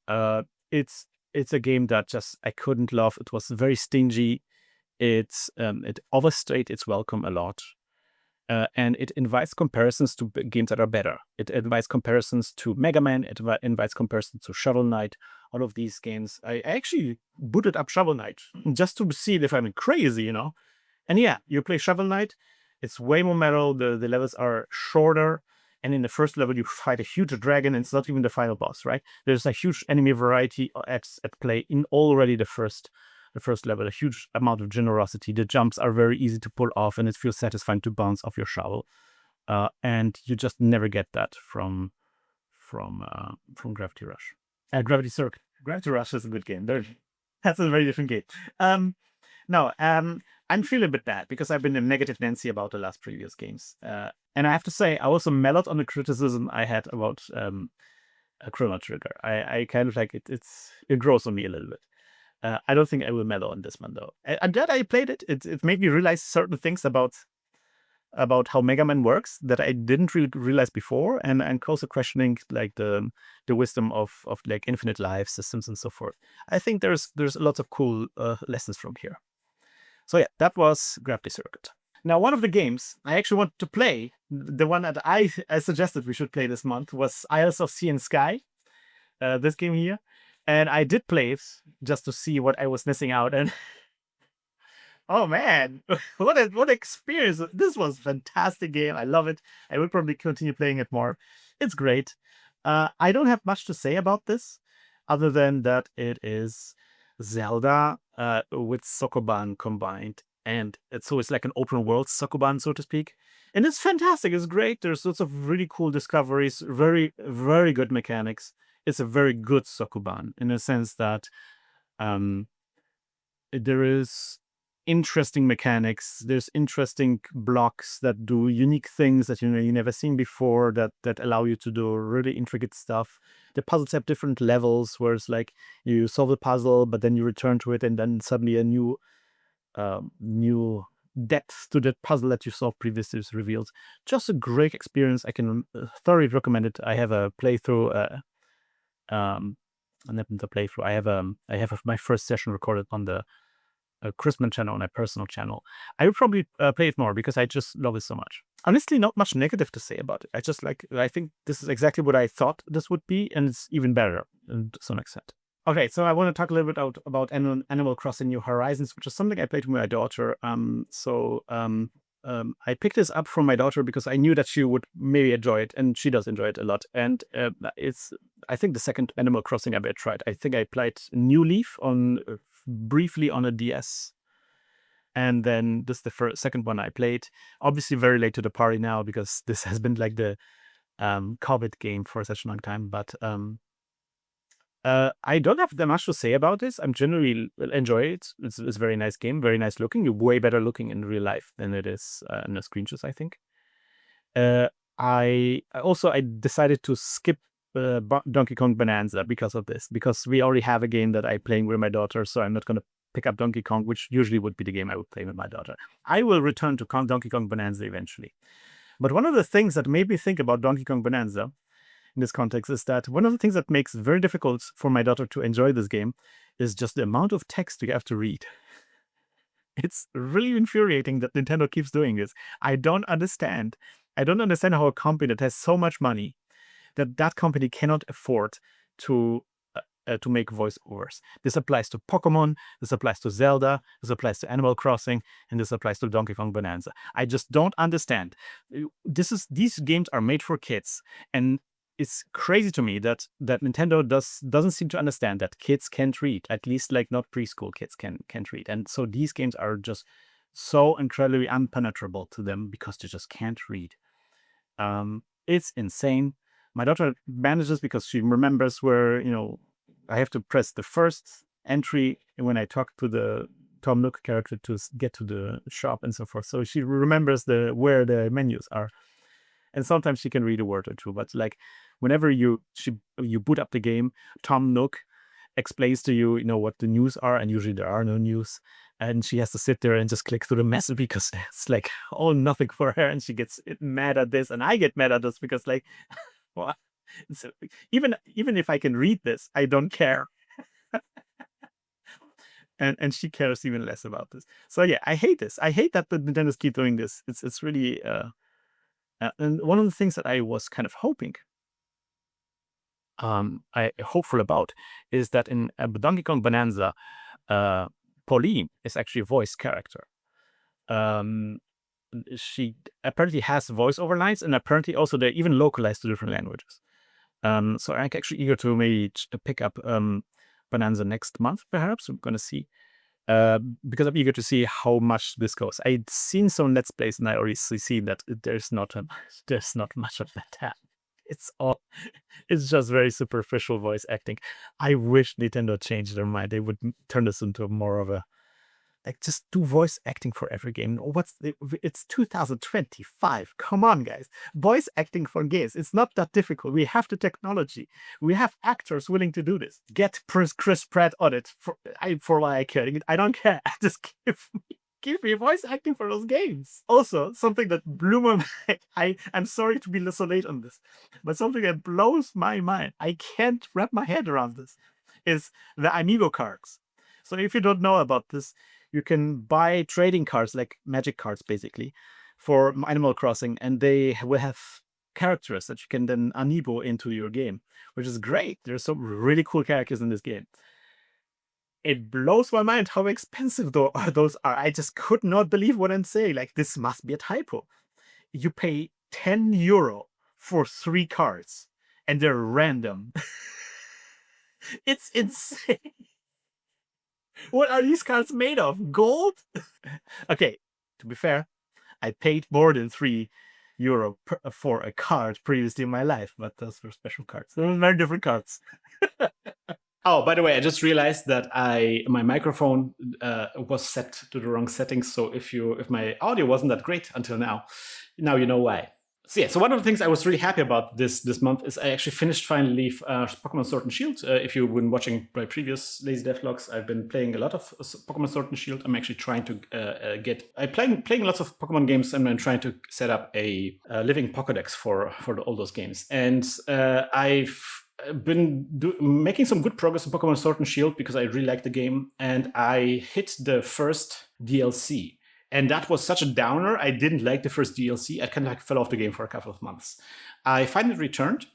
It's a game that just I couldn't love. It was very stingy. It overstayed its welcome a lot. And it invites comparisons to games that are better. It invites comparisons to Mega Man. It invites comparisons to Shovel Knight. All of these games. I actually booted up Shovel Knight just to see if I'm crazy, And yeah, you play Shovel Knight. It's way more metal. The levels are shorter. And in the first level, you fight a huge dragon, and it's not even the final boss, right? There's a huge enemy variety at play in already the first level, a huge amount of generosity. The jumps are very easy to pull off, and it feels satisfying to bounce off your shovel. And you just never get that from Gravity Rush. Gravity Circuit. Gravity Rush is a good game. That's a very different game. No, I'm feeling a bit bad because I've been a negative Nancy about the last previous games. And I have to say, I also mellowed on the criticism I had about Chrono Trigger. I kind of like it. It grows on me a little bit. I don't think I will mellow on this one, though. And that I played it, it made me realize certain things about how Mega Man works that I didn't really realize before, and also questioning like the wisdom of like infinite life systems and so forth. I think there's lots of cool lessons from here. So yeah, that was Gravity Circuit. Now, one of the games I actually wanted to play, the one that I suggested we should play this month, was Isles of Sea and Sky. This game here. And I did play it just to see what I was missing out. And oh man, what experience. This was a fantastic game. I love it. I will probably continue playing it more. It's great. I don't have much to say about this other than that it is Zelda with Sokoban combined. And it's like an open world Sokoban, so to speak. And it's fantastic. It's great. There's lots of really cool discoveries, very, very good mechanics. It's a very good Sokoban in a sense that there is interesting mechanics. There's interesting blocks that do unique things that you never seen before that allow you to do really intricate stuff. The puzzles have different levels, where it's like you solve a puzzle, but then you return to it, and then suddenly a new depth to that puzzle that you solved previously is revealed. Just a great experience. I can thoroughly recommend it. I have a playthrough. I have my first session recorded on the Chrisman channel, on my personal channel. I would probably play it more because I just love it so much. Honestly, not much negative to say about it. I think this is exactly what I thought this would be, and it's even better to some extent. Okay, so I want to talk a little bit about Animal Crossing New Horizons, which is something I played with my daughter. I picked this up from my daughter because I knew that she would maybe enjoy it, and she does enjoy it a lot. And it's, I think, the second Animal Crossing I ever tried. I think I played New Leaf briefly on a DS, and then this is the second one I played. Obviously, very late to the party now because this has been like the COVID game for such a long time. But I don't have that much to say about this. I'm generally enjoy it. It's a very nice game, very nice looking. Way better looking in real life than it is in the screenshots, I think. I decided to skip Donkey Kong Bonanza because of this, because we already have a game that I'm playing with my daughter, so I'm not going to pick up Donkey Kong, which usually would be the game I would play with my daughter. I will return to Donkey Kong Bonanza eventually. But one of the things that made me think about Donkey Kong Bonanza in this context is that one of the things that makes it very difficult for my daughter to enjoy this game is just the amount of text you have to read. It's really infuriating that Nintendo keeps doing this. I don't understand how a company that has so much money, that company cannot afford to make voiceovers. This applies to Pokemon, this applies to Zelda, this applies to Animal Crossing, and this applies to Donkey Kong Bonanza. I just don't understand. These games are made for kids, and it's crazy to me that Nintendo doesn't seem to understand that kids can't read, at least like not preschool kids can't read. And so these games are just so incredibly impenetrable to them because they just can't read. It's insane. My daughter manages because she remembers where, I have to press the first entry when I talk to the Tom Nook character to get to the shop and so forth. So she remembers where the menus are. And sometimes she can read a word or two, but like whenever you boot up the game, Tom Nook explains to you, what the news are, and usually there are no news, and she has to sit there and just click through the message because it's like all nothing for her, and she gets mad at this, and I get mad at this because like, well, so even if I can read this, I don't care. And she cares even less about this. So yeah, I hate this. I hate that the Nintendo's keep doing this. It's really and one of the things that I was kind of hopeful about is that in Donkey Kong Bonanza, Pauline is actually a voice character. She apparently has voiceover lines, and apparently also they're even localized to different languages. So I'm actually eager to maybe pick up Bonanza next month, perhaps. We're going to see. Because I'm eager to see how much this goes. I'd seen some Let's Plays, and I already see that there's not much of that. It's just very superficial voice acting. I wish Nintendo changed their mind. They would turn this into more of a, like, just do voice acting for every game. It's 2025. Come on, guys. Voice acting for games. It's not that difficult. We have the technology. We have actors willing to do this. Get Chris Pratt on it for why I care. I don't care. Just give me voice acting for those games. Also, something that blew my mind. I'm sorry to be so late on this, but something that blows my mind, I can't wrap my head around this, is the Amiibo cards. So if you don't know about this, you can buy trading cards, like magic cards basically, for Animal Crossing, and they will have characters that you can then amiibo into your game, which is great. There's some really cool characters in this game. It blows my mind how expensive those are. I just could not believe what I'm saying. Like, this must be a typo. You pay €10 for 3 cards, and they're random. It's insane. What are these cards made of? Gold? Okay, to be fair, I paid more than €3 for a card previously in my life, but those were special cards. They were very different cards. Oh, by the way, I just realized that my microphone was set to the wrong settings. So if my audio wasn't that great until now you know why. So yeah, so one of the things I was really happy about this month is I actually finished finally Pokemon Sword and Shield. If you've been watching my previous Lazy Dev vlogs, I've been playing a lot of Pokemon Sword and Shield. I'm actually trying to playing lots of Pokemon games, and I'm trying to set up a living Pokédex for all those games. And I've been making some good progress in Pokemon Sword and Shield because I really like the game, and I hit the first DLC. And that was such a downer. I didn't like the first DLC. I kind of like fell off the game for a couple of months. I finally returned,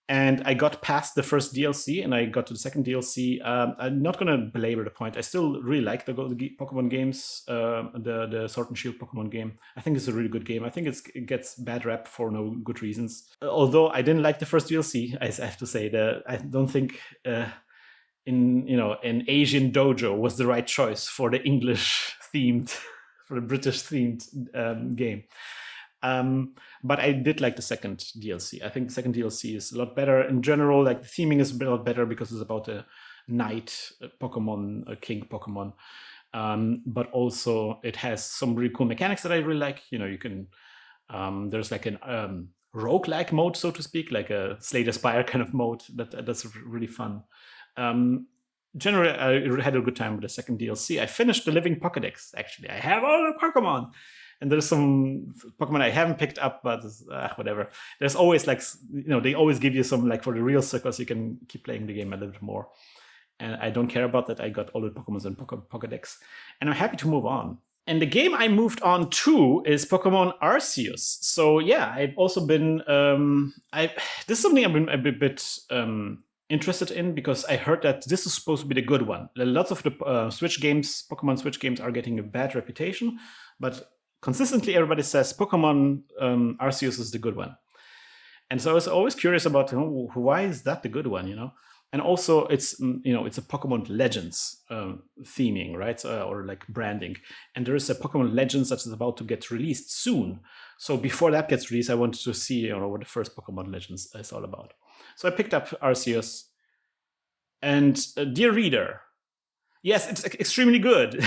and I got past the first DLC, and I got to the second DLC. I'm not going to belabor the point. I still really like the Pokemon games, the Sword and Shield Pokemon game. I think it's a really good game. I think it gets bad rep for no good reasons. Although I didn't like the first DLC, I have to say that I don't think an Asian dojo was the right choice for the English themed. For the British themed game. But I did like the second DLC. I think the second DLC is a lot better. In general, like the theming is a lot better because it's about a knight Pokemon, a king Pokemon. But also it has some really cool mechanics that I really like. You can, there's like an roguelike mode, so to speak, like a Slay the Spire kind of mode that's really fun. Generally, I had a good time with the second DLC. I finished the Living Pokédex, actually. I have all the Pokemon. And there's some Pokemon I haven't picked up, but whatever. There's always they always give you some, for the real suckers, you can keep playing the game a little bit more. And I don't care about that. I got all the Pokemon in Pokédex. And I'm happy to move on. And the game I moved on to is Pokemon Arceus. So yeah, I've also been, this is something I've been a bit interested in because I heard that this is supposed to be the good one. Lots of the Switch games, Pokemon Switch games, are getting a bad reputation, but consistently everybody says Pokemon Arceus is the good one. And so I was always curious about why is that the good one, And also it's it's a Pokemon Legends theming, right? Or like branding. And there is a Pokemon Legends that is about to get released soon. So before that gets released, I wanted to see what the first Pokemon Legends is all about. So I picked up Arceus, and dear reader, yes, it's extremely good.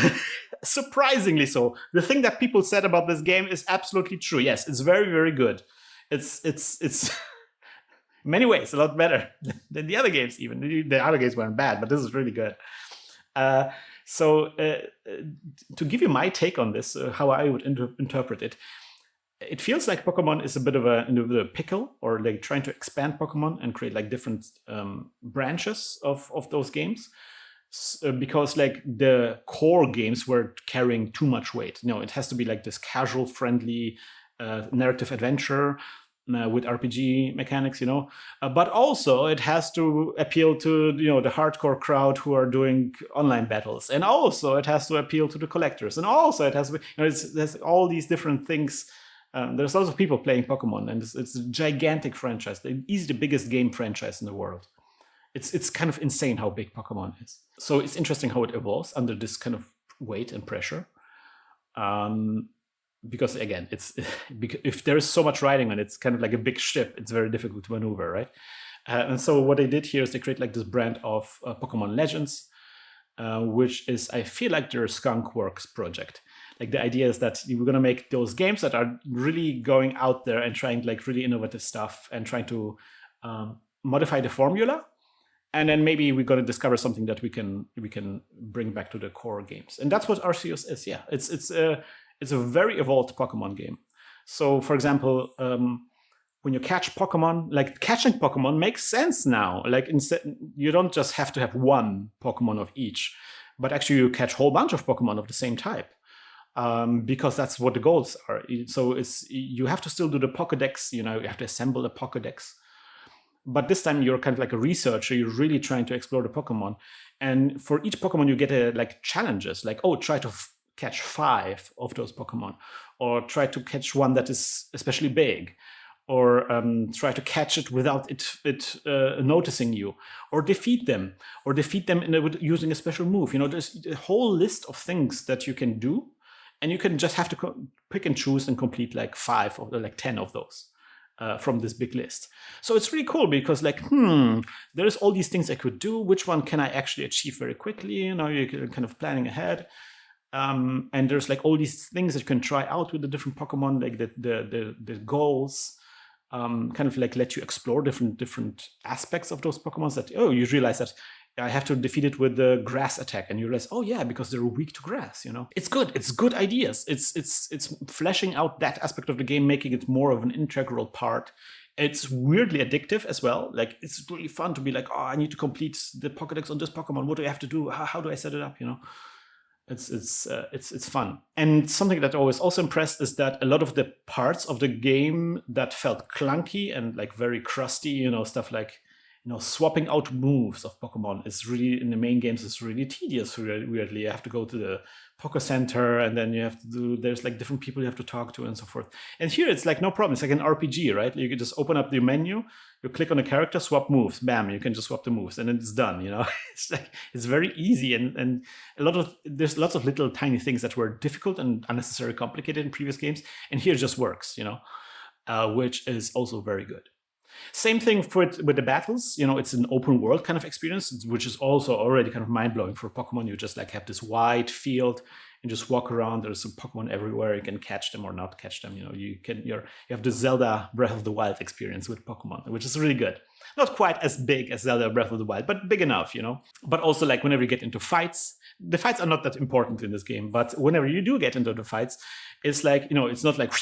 Surprisingly so. The thing that people said about this game is absolutely true. Yes, it's very, very good. It's in many ways a lot better than the other games. Even the other games weren't bad, but this is really good. So to give you my take on this, how I would interpret it. It feels like Pokemon is a bit of a pickle, or like trying to expand Pokemon and create different branches of those games, because the core games were carrying too much weight. It has to be like this casual, friendly narrative adventure with RPG mechanics, but also it has to appeal to the hardcore crowd who are doing online battles, and also it has to appeal to the collectors, and also it has to there's all these different things. There's lots of people playing Pokemon, and it's a gigantic franchise. It's the biggest game franchise in the world. It's kind of insane how big Pokemon is. So it's interesting how it evolves under this kind of weight and pressure. Because again, if there is so much riding on it, it's kind of like a big ship. It's very difficult to maneuver, right? And so what they did here is they create this brand of Pokemon Legends, which is, I feel like, their Skunkworks project. The idea is that we're going to make those games that are really going out there and trying really innovative stuff and trying to modify the formula. And then maybe we're going to discover something that we can bring back to the core games. And that's what Arceus is. Yeah, it's a very evolved Pokemon game. So, for example, when you catch Pokemon, catching Pokemon makes sense now. Instead, you don't just have to have one Pokemon of each, but actually you catch a whole bunch of Pokemon of the same type. Because that's what the goals are. So you have to still do the Pokédex, you have to assemble a Pokédex. But this time you're kind of like a researcher, you're really trying to explore the Pokemon. And for each Pokemon you get challenges, try to catch 5 of those Pokemon, or try to catch one that is especially big, try to catch it without it noticing you, or defeat them using a special move. There's a whole list of things that you can do, and you can just have to pick and choose and complete like 5 or like 10 of those from this big list. So it's really cool because there's all these things I could do. Which one can I actually achieve very quickly? You're kind of planning ahead. And there's like all these things that you can try out with the different Pokemon, like the goals. Kind of like let you explore different aspects of those Pokemon that, you realize that I have to defeat it with the grass attack, and you realize, oh yeah, because they're weak to grass. It's good ideas. It's fleshing out that aspect of the game, making it more of an integral part. It's weirdly addictive as well. Like, it's really fun to be like, oh, I need to complete the Pokédex on this Pokemon. What do I have to do? How do I set it up? It's fun. And something that I was also impressed is that a lot of the parts of the game that felt clunky and like very crusty, stuff like, swapping out moves of Pokemon is really, in the main games, is really tedious. Weirdly, you have to go to the Poké Center, and then there's like different people you have to talk to and so forth. And here it's like no problem. It's like an RPG, right? You can just open up the menu, you click on a character, swap moves, bam, you can just swap the moves, and then it's done. It's very easy, and there's lots of little tiny things that were difficult and unnecessarily complicated in previous games, and here it just works, which is also very good. Same thing with the battles. It's an open world kind of experience, which is also already kind of mind-blowing for Pokemon. You just like have this wide field and just walk around. There's some Pokemon everywhere. You can catch them or not catch them. You have the Zelda Breath of the Wild experience with Pokemon, which is really good. Not quite as big as Zelda Breath of the Wild, but big enough, But also, like, whenever you get into fights, the fights are not that important in this game, but whenever you do get into the fights, it's like, it's not like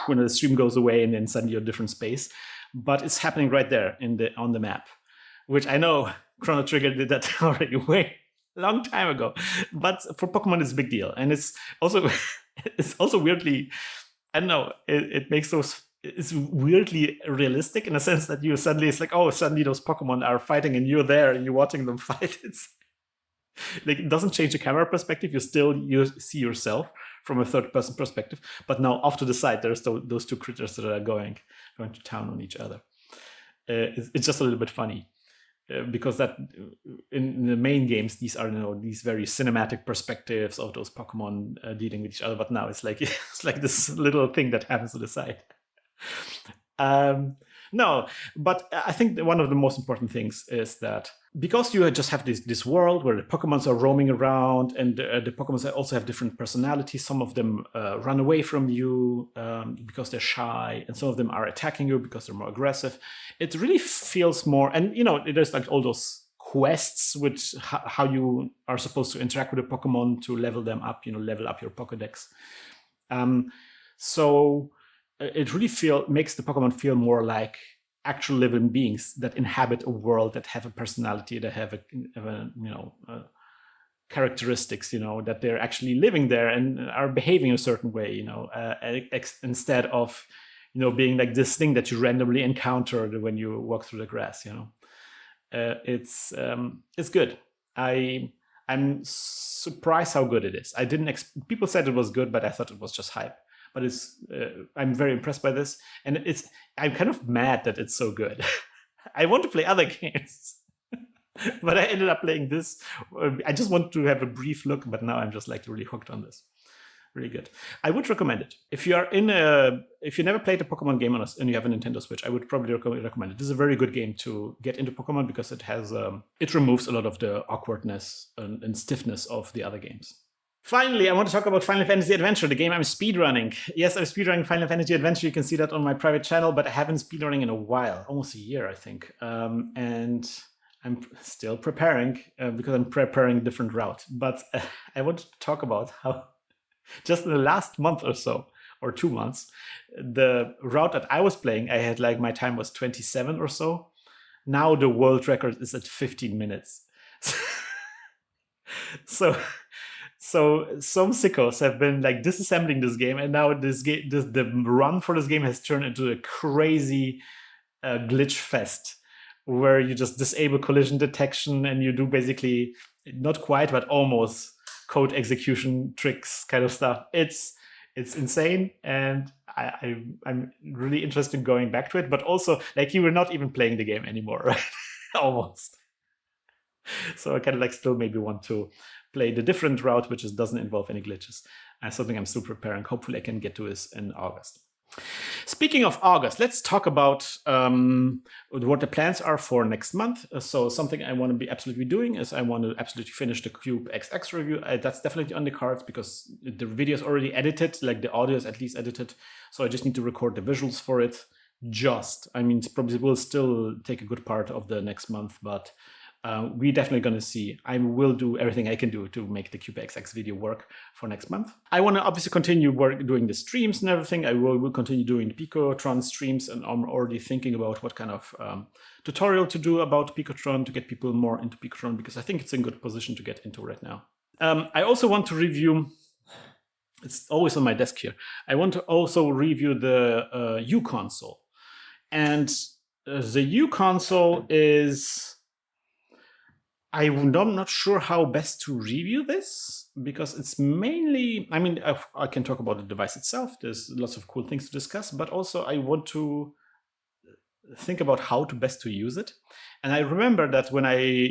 when the stream goes away and then suddenly you're in a different space. But it's happening right there on the map, which I know Chrono Trigger did that already way long time ago. But for Pokemon, it's a big deal, and it's also weirdly, I don't know, it makes it's weirdly realistic in a sense that it's like, oh, suddenly those Pokemon are fighting and you're there and you're watching them fight. It's like, it doesn't change the camera perspective. You see yourself from a third-person perspective, but now off to the side, there's those two critters that are going to town on each other. It's just a little bit funny because that in the main games, these are these very cinematic perspectives of those Pokemon dealing with each other, but now it's like this little thing that happens on the side. No, but I think one of the most important things is that because you just have this world where the Pokemons are roaming around, and the Pokemons also have different personalities. Some of them run away from you because they're shy, and some of them are attacking you because they're more aggressive. It really feels more, and there's like all those quests, which how you are supposed to interact with the Pokemon to level them up, level up your Pokédex. So it really makes the Pokemon feel more like actual living beings that inhabit a world, that have a personality, that have characteristics, that they're actually living there and are behaving a certain way, instead of, being like this thing that you randomly encounter when you walk through the grass. It's good. I'm surprised how good it is. I didn't. People said it was good, but I thought it was just hype. But I'm very impressed by this, and I'm kind of mad that it's so good. I want to play other games, but I ended up playing this. I just want to have a brief look, but now I'm just like really hooked on this. Really good. I would recommend it. If you never played a Pokemon game and you have a Nintendo Switch, I would probably recommend it. This is a very good game to get into Pokemon because it removes a lot of the awkwardness and stiffness of the other games. Finally, I want to talk about Final Fantasy Adventure, the game I'm speedrunning. Yes, I'm speedrunning Final Fantasy Adventure. You can see that on my private channel, but I haven't speedrunning in a while, almost a year, I think. And I'm still preparing because I'm preparing a different route. But I want to talk about how just in the last month or so, or 2 months, the route that I was playing, I had my time was 27 or so. Now the world record is at 15 minutes. So some sickos have been disassembling this game, and now the run for this game has turned into a crazy glitch fest where you just disable collision detection and you do basically not quite but almost code execution tricks kind of stuff. It's insane, and I'm really interested in going back to it, but also like you were not even playing the game anymore, right? Almost. So I kind of like still maybe want to play the different route, which doesn't involve any glitches. Something I'm still preparing. Hopefully I can get to this in August. Speaking of August, let's talk about what the plans are for next month. So something I want to be absolutely doing is I want to absolutely finish the CUBEXX review. That's definitely on the cards because the video is already edited, like the audio is at least edited. So I just need to record the visuals for it. I mean, it probably will still take a good part of the next month, but we're definitely going to see. I will do everything I can do to make the CUBEXX video work for next month. I want to obviously continue doing the streams and everything. I will continue doing the Picotron streams, and I'm already thinking about what kind of tutorial to do about Picotron to get people more into Picotron, because I think it's in good position to get into right now. I also want to review, it's always on my desk here, I want to also review the U console. And the U console is... I'm not sure how best to review this because it's mainly, I mean, I can talk about the device itself. There's lots of cool things to discuss, but also I want to think about how to best to use it. And I remember that when I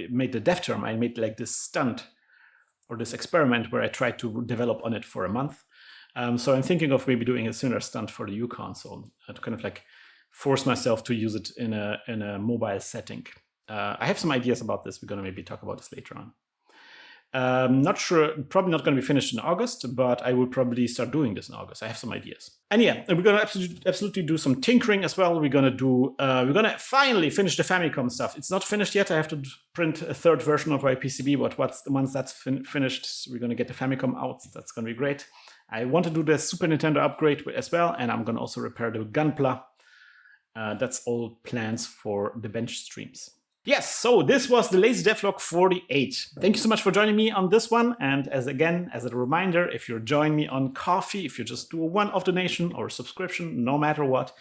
made the dev term, I made like this stunt or this experiment where I tried to develop on it for a month. So I'm thinking of maybe doing a similar stunt for the U console to kind of like force myself to use it in a mobile setting. I have some ideas about this. We're going to maybe talk about this later on. Not sure, probably not going to be finished in August, but I will probably start doing this in August. I have some ideas. And yeah, we're going to absolutely do some tinkering as well. We're going to finally finish the Famicom stuff. It's not finished yet. I have to print a third version of my PCB, but once that's finished, we're going to get the Famicom out. That's going to be great. I want to do the Super Nintendo upgrade as well, and I'm going to also repair the Gunpla. That's all plans for the bench streams. Yes, so this was the Lazy Devlog 48. Thank you so much for joining me on this one. And as a reminder, if you're joining me on Ko-fi, if you just do a one-off donation or subscription, no matter what,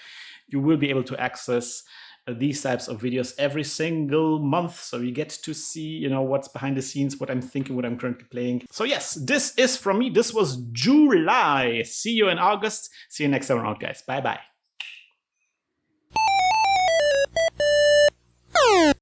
you will be able to access these types of videos every single month. So you get to see, what's behind the scenes, what I'm thinking, what I'm currently playing. So yes, this is from me. This was July. See you in August. See you next time around, guys. Bye-bye.